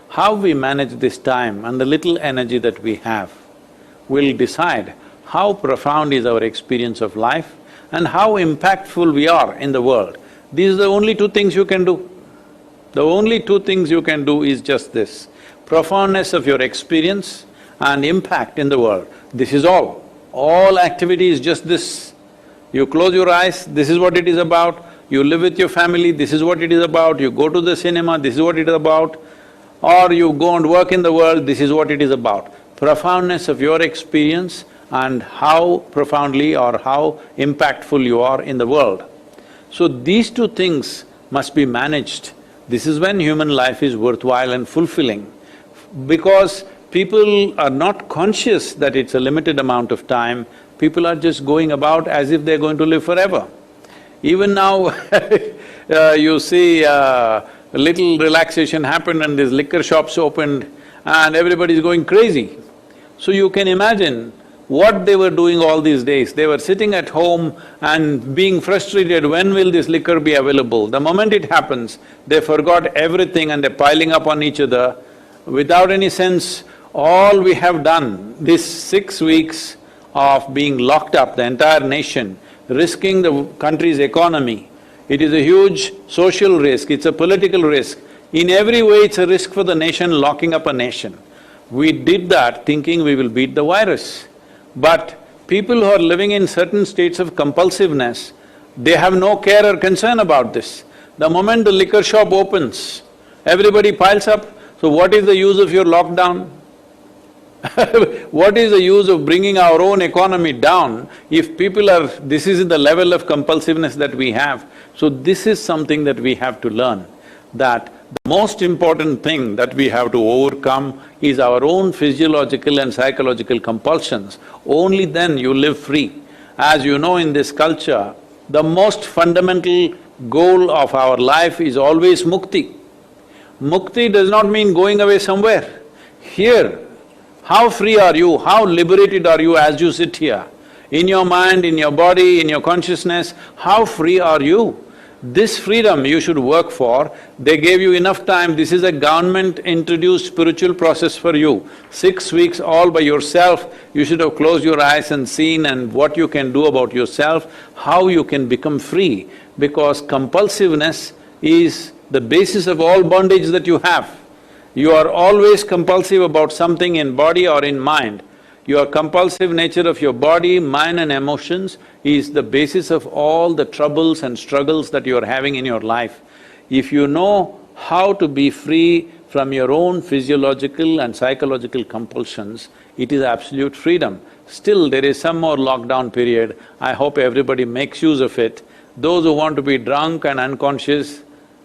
How we manage this time and the little energy that we have will decide how profound is our experience of life and how impactful we are in the world. These are the only two things you can do. The only two things you can do is just this: profoundness of your experience and impact in the world. This is all. All activity is just this. You close your eyes, this is what it is about. You live with your family, this is what it is about. You go to the cinema, this is what it is about. Or you go and work in the world, this is what it is about. Profoundness of your experience and how profoundly or how impactful you are in the world. So these two things must be managed. This is when human life is worthwhile and fulfilling. Because people are not conscious that it's a limited amount of time, people are just going about as if they're going to live forever. Even now you see a little relaxation happened and these liquor shops opened and everybody's going crazy. So you can imagine what they were doing all these days. They were sitting at home and being frustrated, when will this liquor be available? The moment it happens, they forgot everything and they're piling up on each other without any sense. All we have done, this 6 weeks of being locked up, the entire nation, risking the country's economy, it is a huge social risk, it's a political risk. In every way, it's a risk for the nation, locking up a nation. We did that thinking we will beat the virus. But people who are living in certain states of compulsiveness, they have no care or concern about this. The moment the liquor shop opens, everybody piles up. So what is the use of your lockdown? What is the use of bringing our own economy down if people are… this is the level of compulsiveness that we have. So this is something that we have to learn, that the most important thing that we have to overcome is our own physiological and psychological compulsions. Only then you live free. As you know, in this culture, the most fundamental goal of our life is always mukti. Mukti does not mean going away somewhere. Here, how free are you, how liberated are you as you sit here? In your mind, in your body, in your consciousness, how free are you? This freedom you should work for. They gave you enough time, this is a government-introduced spiritual process for you. 6 weeks all by yourself, you should have closed your eyes and seen and what you can do about yourself, how you can become free. Because compulsiveness is the basis of all bondage that you have. You are always compulsive about something in body or in mind. Your compulsive nature of your body, mind and emotions is the basis of all the troubles and struggles that you are having in your life. If you know how to be free from your own physiological and psychological compulsions, it is absolute freedom. Still, there is some more lockdown period. I hope everybody makes use of it. Those who want to be drunk and unconscious,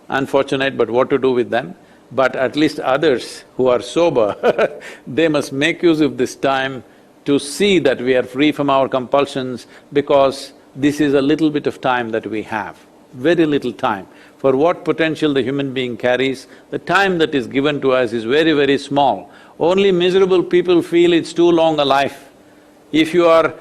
unfortunate, but what to do with them? But at least others who are sober they must make use of this time to see that we are free from our compulsions, because this is a little bit of time that we have, very little time. For what potential the human being carries, the time that is given to us is very, very small. Only miserable people feel it's too long a life. If your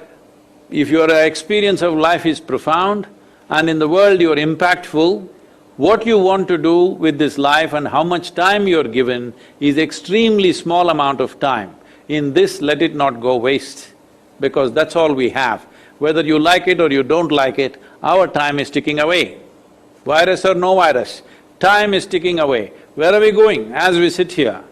experience of life is profound and in the world you are impactful, what you want to do with this life and how much time you're given is extremely small amount of time. In this, let it not go waste, because that's all we have. Whether you like it or you don't like it, our time is ticking away. Virus or no virus, time is ticking away. Where are we going? As we sit here,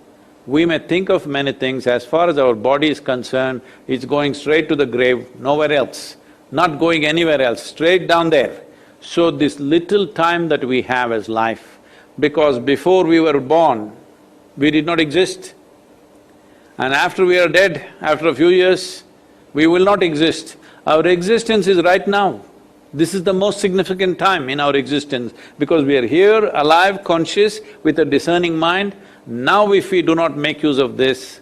we may think of many things. As far as our body is concerned, it's going straight to the grave, nowhere else, not going anywhere else, straight down there. So this little time that we have as life, because before we were born, we did not exist. And after we are dead, after a few years, we will not exist. Our existence is right now. This is the most significant time in our existence, because we are here, alive, conscious, with a discerning mind. Now if we do not make use of this,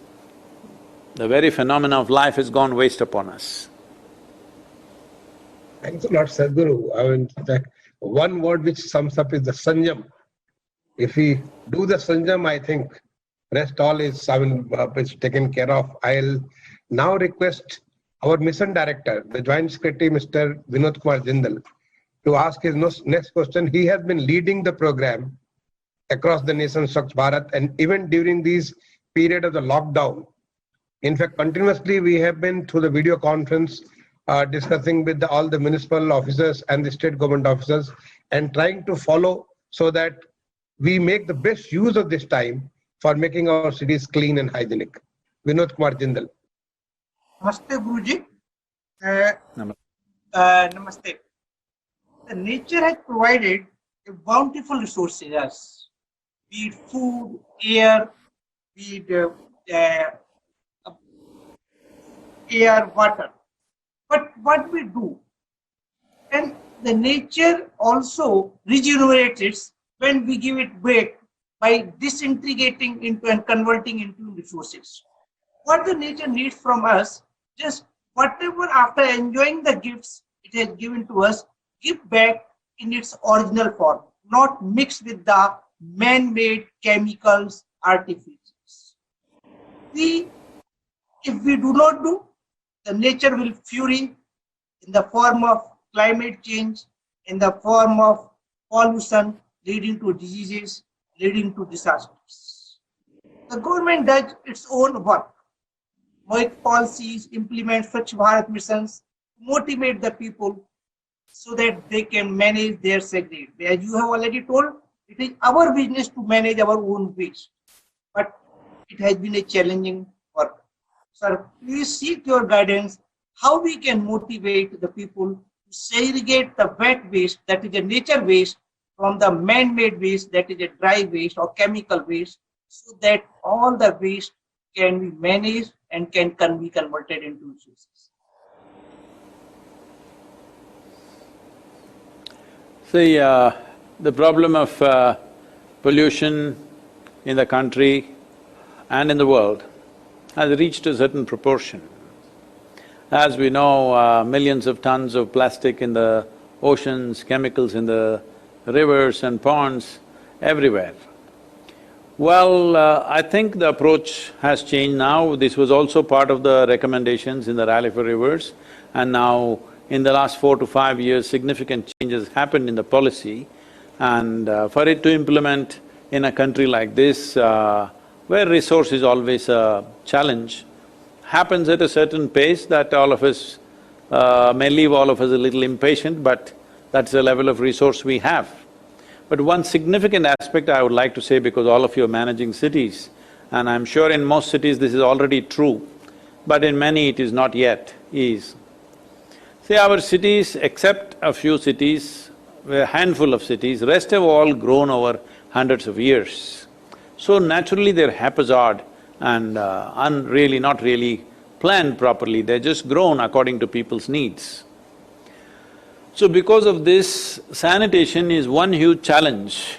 the very phenomena of life has gone waste upon us. Thanks a lot, Sadhguru. I mean, one word which sums up is the sanjam. If we do the sanjam, I think rest all is, is taken care of. I'll now request our mission director, the Joint Secretary, Mr. Vinod Kumar Jindal, to ask his next question. He has been leading the program across the nation, Swachh Bharat, and even during these period of the lockdown. In fact, continuously we have been through the video conference discussing with all the municipal officers and the state government officers and trying to follow so that we make the best use of this time for making our cities clean and hygienic. Vinod Kumar Jindal. Namaste, Guruji. Namaste. the nature has provided a bountiful resources, as be it food, air, be it air, water. But what we do, and the nature also regenerates when we give it back by disintegrating into and converting into resources. What the nature needs from us, just whatever after enjoying the gifts it has given to us, give back in its original form, not mixed with the man-made chemicals, artificials. If we do not do, the nature will fury in the form of climate change, in the form of pollution, leading to diseases, leading to disasters. The government does its own work, make policies, implement Swachh Bharat missions, motivate the people so that they can manage their segregate. As you have already told, it is our business to manage our own waste, but it has been a challenging work. Sir, please seek your guidance how we can motivate the people to segregate the wet waste, that is a nature waste, from the man-made waste, that is a dry waste or chemical waste, so that all the waste can be managed and can be converted into resources. See, the problem of pollution in the country and in the world has reached a certain proportion. As we know, millions of tons of plastic in the oceans, chemicals in the rivers and ponds, everywhere. Well, I think the approach has changed now. This was also part of the recommendations in the Rally for Rivers, and now in the last 4 to 5 years, significant changes happened in the policy. And for it to implement in a country like this, where resource is always a challenge, happens at a certain pace that all of us may leave all of us a little impatient, but that's the level of resource we have. But one significant aspect I would like to say, because all of you are managing cities, and I'm sure in most cities this is already true, but in many it is not yet, is… See, our cities, except a few cities, a handful of cities, rest have all grown over hundreds of years. So naturally they're haphazard and not really planned properly, they're just grown according to people's needs. So because of this, sanitation is one huge challenge.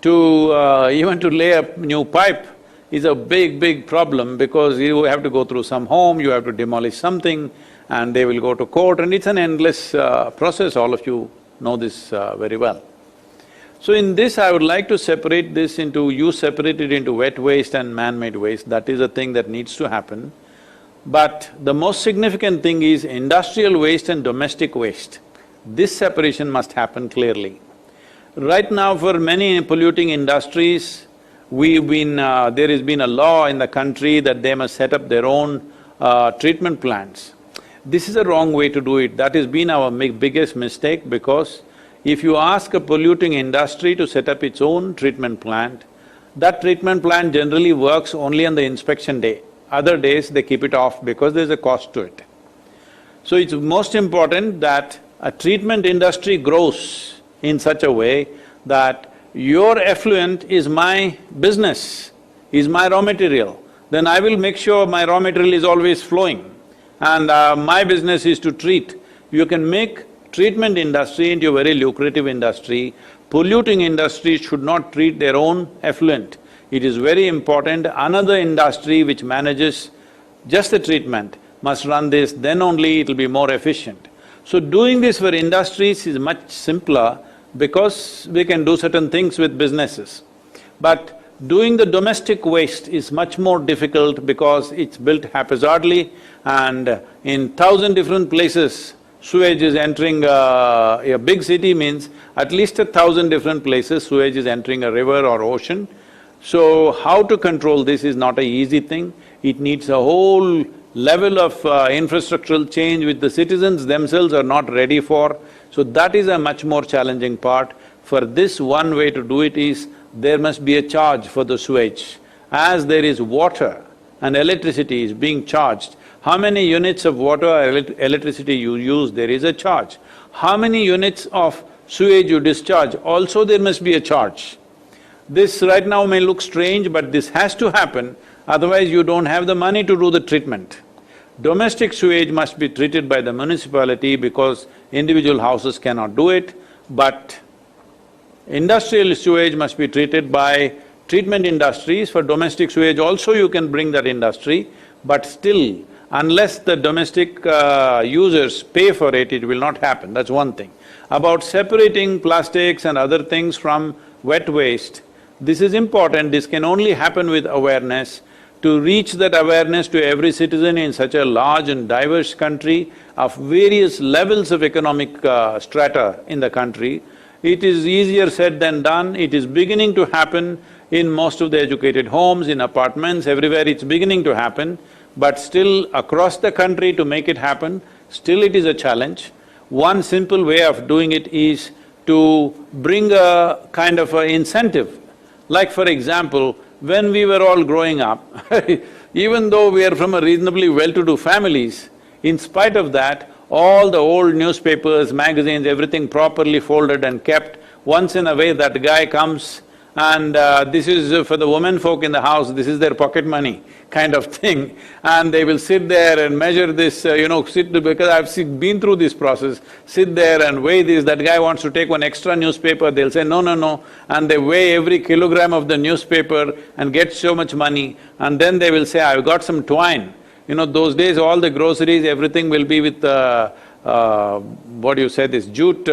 Even to lay a new pipe is a big problem, because you have to go through some home, you have to demolish something, and they will go to court, and it's an endless process, all of you know this very well. So in this, I would like to separate this into… you separate it into wet waste and man-made waste, that is a thing that needs to happen. But the most significant thing is industrial waste and domestic waste. This separation must happen clearly. Right now, for many polluting industries, there has been a law in the country that they must set up their own treatment plants. This is a wrong way to do it. That has been our biggest mistake, because if you ask a polluting industry to set up its own treatment plant, that treatment plant generally works only on the inspection day. Other days, they keep it off because there's a cost to it. So it's most important that a treatment industry grows in such a way that your effluent is my business, is my raw material. Then I will make sure my raw material is always flowing, and my business is to treat. You can make treatment industry into a very lucrative industry. Polluting industries should not treat their own effluent. It is very important, another industry which manages just the treatment must run this, then only it'll be more efficient. So doing this for industries is much simpler, because we can do certain things with businesses. But doing the domestic waste is much more difficult, because it's built haphazardly, and in 1,000 different places, sewage is entering a big city means at least 1,000 different places sewage is entering a river or ocean. So how to control this is not an easy thing. It needs a whole level of infrastructural change which the citizens themselves are not ready for. So that is a much more challenging part. For this, one way to do it is, there must be a charge for the sewage. As there is water and electricity is being charged, how many units of water or electricity you use, there is a charge. How many units of sewage you discharge, also there must be a charge. This right now may look strange, but this has to happen, otherwise you don't have the money to do the treatment. Domestic sewage must be treated by the municipality because individual houses cannot do it, but industrial sewage must be treated by treatment industries. For domestic sewage also you can bring that industry, but still, unless the domestic users pay for it, it will not happen, that's one thing. About separating plastics and other things from wet waste, this is important, this can only happen with awareness. To reach that awareness to every citizen in such a large and diverse country of various levels of economic strata in the country, it is easier said than done. It is beginning to happen in most of the educated homes, in apartments, everywhere it's beginning to happen, but still across the country to make it happen, still it is a challenge. One simple way of doing it is to bring a kind of an incentive. Like for example, when we were all growing up, even though we are from a reasonably well-to-do families, in spite of that, all the old newspapers, magazines, everything properly folded and kept. Once in a way that guy comes and this is for the women folk in the house, this is their pocket money kind of thing. And they will sit there and measure this, because I've been through this process, sit there and weigh this, that guy wants to take one extra newspaper, they'll say, no, no, no, and they weigh every kilogram of the newspaper and get so much money, and then they will say, I've got some twine. Those days all the groceries, everything will be with what do you say, this jute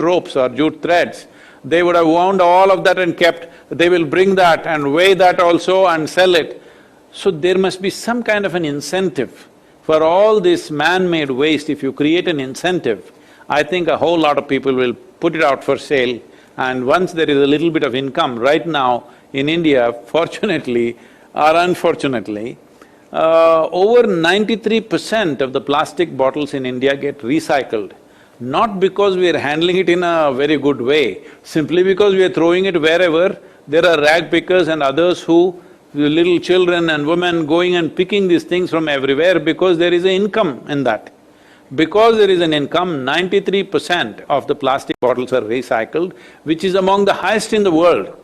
ropes or jute threads. They would have wound all of that and kept, they will bring that and weigh that also and sell it. So there must be some kind of an incentive for all this man-made waste. If you create an incentive, I think a whole lot of people will put it out for sale, and once there is a little bit of income, right now in India, fortunately or unfortunately, over 93% of the plastic bottles in India get recycled. Not because we are handling it in a very good way, simply because we are throwing it wherever. There are rag pickers and others who, little children and women going and picking these things from everywhere because there is an income in that. Because there is an income, 93% of the plastic bottles are recycled, which is among the highest in the world.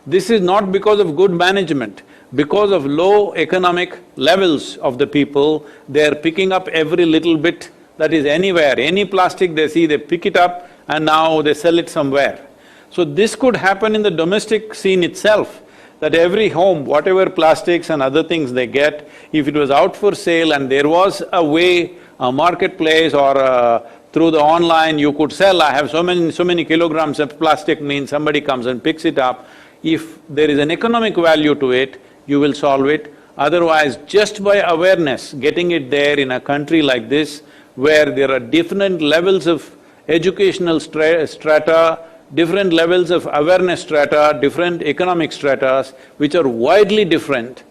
This is not because of good management. Because of low economic levels of the people, they are picking up every little bit that is anywhere, any plastic they see, they pick it up and now they sell it somewhere. So this could happen in the domestic scene itself, that every home, whatever plastics and other things they get, if it was out for sale and there was a way, a marketplace or through the online you could sell, I have so many kilograms of plastic, means somebody comes and picks it up. If there is an economic value to it, you will solve it. Otherwise, just by awareness, getting it there in a country like this, where there are different levels of educational strata, different levels of awareness strata, different economic stratas, which are widely different,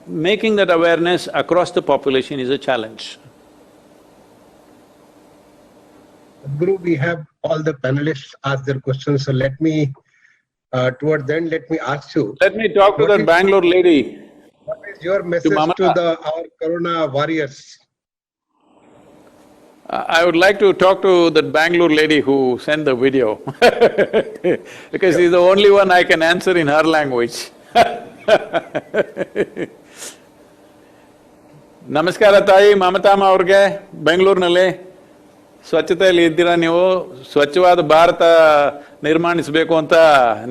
making that awareness across the population is a challenge. Guru, we have all the panelists ask their questions, so let me, toward the end, let me ask you. Let me talk to that Bangalore lady. What is your message to our Corona warriors? I would like to talk to that Bangalore lady who sent the video because she's the only one I can answer in her language. ನಮಸ್ಕಾರ ತಾಯಿ ಮಮತಾಮ ಅವ್ರಿಗೆ ಬೆಂಗಳೂರಿನಲ್ಲಿ. ಸ್ವಚ್ಛತೆಯಲ್ಲಿ ಇದ್ದೀರಾ ನೀವು, ಸ್ವಚ್ಛವಾದ ಭಾರತ ನಿರ್ಮಾಣಿಸಬೇಕು ಅಂತ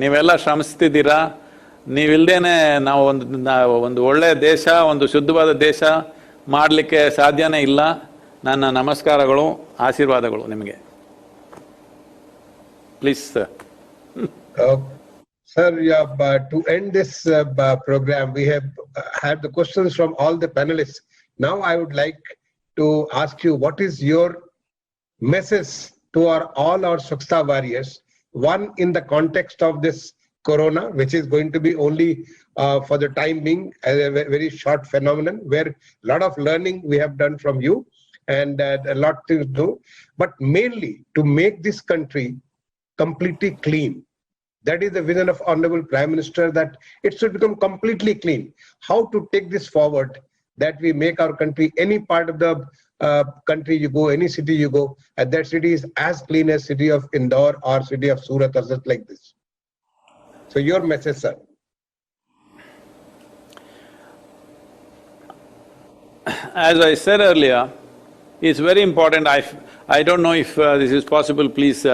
ನೀವೆಲ್ಲ ಶ್ರಮಿಸ್ತಿದ್ದೀರಾ. ನೀವಿಲ್ದೇನೆ ನಾವು ಒಂದು ಒಳ್ಳೆಯ ದೇಶ, ಒಂದು ಶುದ್ಧವಾದ ದೇಶ ಮಾಡಲಿಕ್ಕೆ ಸಾಧ್ಯನೇ ಇಲ್ಲ. ನನ್ನ ನಮಸ್ಕಾರಗಳು, ಆಶೀರ್ವಾದಗಳು ನಿಮಗೆ. Please sir. Sir, to end this program, we have had the questions from all the panelists. Now I would like to ask you, what is your message to all our Swachhata warriors? One, in the context of this corona, which is going to be only for the time being a very short phenomenon, where a lot of learning we have done from you and a lot to do, but mainly to make this country completely clean. That is the vision of Honorable Prime Minister, that it should become completely clean. How to take this forward, that we make our country, any part of the country you go, any city you go, and that city is as clean as city of Indore or city of Surat or just like this. So your message, sir. As I said earlier, it's very important. I don't know if this is possible, please,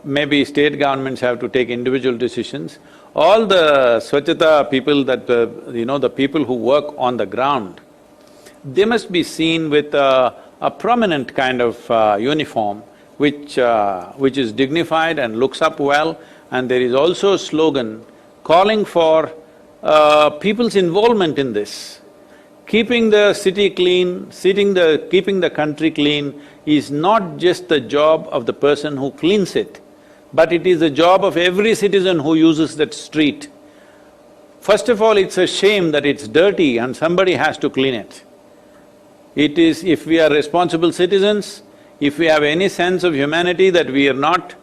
maybe state governments have to take individual decisions. All the Swachhata people that, the people who work on the ground, they must be seen with a prominent kind of uniform which is dignified and looks up well, and there is also a slogan calling for people's involvement in this. Keeping the city clean, keeping the country clean is not just the job of the person who cleans it, but it is the job of every citizen who uses that street. First of all, it's a shame that it's dirty and somebody has to clean it. It is… if we are responsible citizens, if we have any sense of humanity that we are not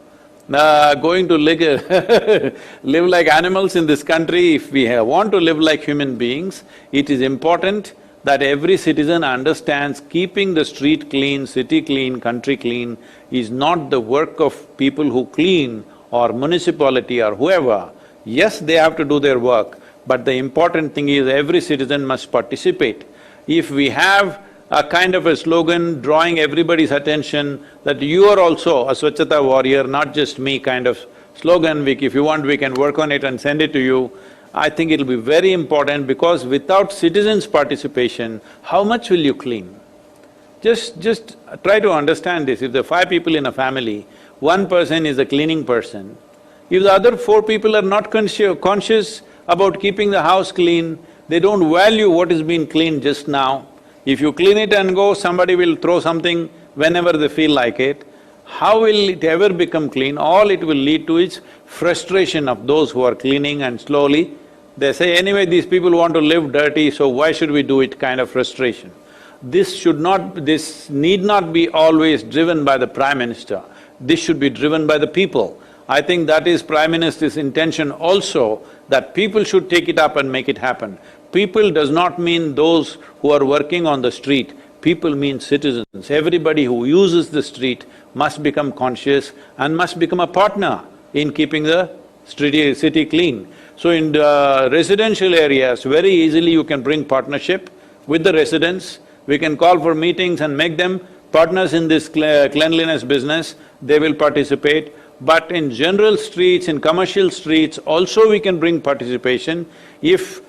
going to live like animals in this country, if we want to live like human beings, it is important that every citizen understands keeping the street clean, city clean, country clean is not the work of people who clean or municipality or whoever. Yes, they have to do their work, but the important thing is every citizen must participate. If we have a kind of a slogan drawing everybody's attention that you are also a Swachhata warrior, not just me kind of slogan, if you want we can work on it and send it to you. I think it'll be very important because without citizens' participation, how much will you clean? Just try to understand this. If there are 5 people in a family, one person is a cleaning person. If the other 4 people are not conscious about keeping the house clean, they don't value what is being cleaned just now. If you clean it and go, somebody will throw something whenever they feel like it. How will it ever become clean? All it will lead to is frustration of those who are cleaning, and slowly they say, anyway, these people want to live dirty, so why should we do it, kind of frustration. This need not be always driven by the Prime Minister. This should be driven by the people. I think that is Prime Minister's intention also, that people should take it up and make it happen. People does not mean those who are working on the street, people mean citizens. Everybody who uses the street must become conscious and must become a partner in keeping the city clean. So in the residential areas, very easily you can bring partnership with the residents. We can call for meetings and make them partners in this cleanliness business, they will participate. But in general streets, in commercial streets, also we can bring participation. If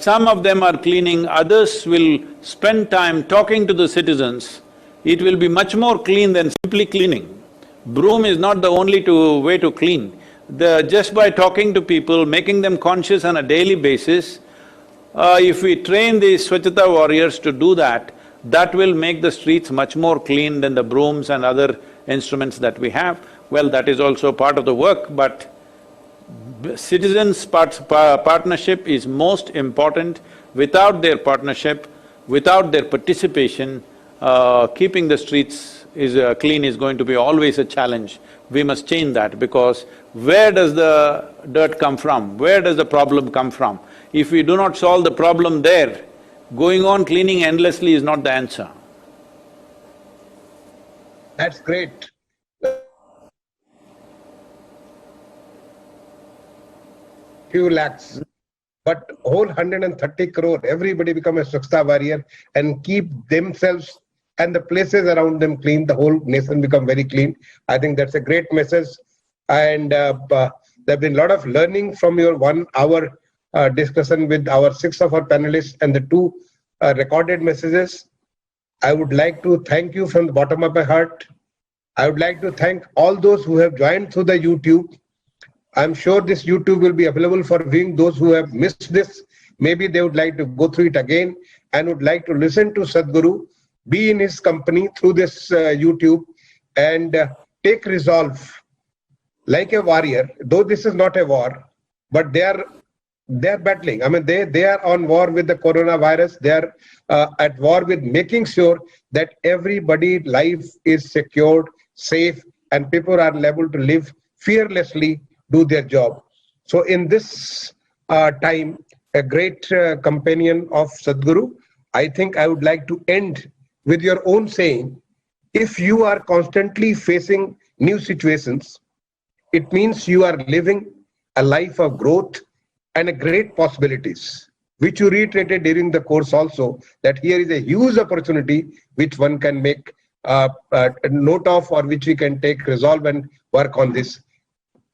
some of them are cleaning, others will spend time talking to the citizens, it will be much more clean than simply cleaning. Broom is not the only way to clean. Just by talking to people, making them conscious on a daily basis, if we train these Swachhata warriors to do that, that will make the streets much more clean than the brooms and other instruments that we have. Well, that is also part of the work, but citizens' partnership is most important. Without their partnership, without their participation, keeping the streets clean is going to be always a challenge. We must change that, because where does the dirt come from? Where does the problem come from? If we do not solve the problem there, going on cleaning endlessly is not the answer. That's great. Few lakhs, but whole 130 crore, everybody become a Swachhata warrior and keep themselves and the places around them clean, the whole nation become very clean. I think that's a great message, and there have been a lot of learning from your 1 hour discussion with our 6 of our panelists and the 2 recorded messages. I would like to thank you from the bottom of my heart. I would like to thank all those who have joined through the YouTube. I'm sure this YouTube will be available for viewing. Those who have missed this, maybe they would like to go through it again and would like to listen to Sadhguru, be in his company through this YouTube, and take resolve like a warrior. Though this is not a war, but they are battling. I mean, they are on war with the coronavirus. They are at war with making sure that everybody's life is secured, safe, and people are able to live fearlessly, do their job. So in this time, a great companion of Sadhguru, I think I would like to end with your own saying, if you are constantly facing new situations, it means you are living a life of growth and a great possibilities, which you reiterated during the course also, that here is a huge opportunity which one can make a note of, or which we can take resolve and work on this.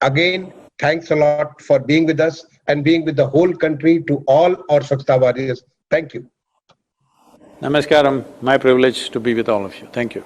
Again, thanks a lot for being with us and being with the whole country. To all our Swachhata warriors, thank you. Namaskaram, my privilege to be with all of you. Thank you.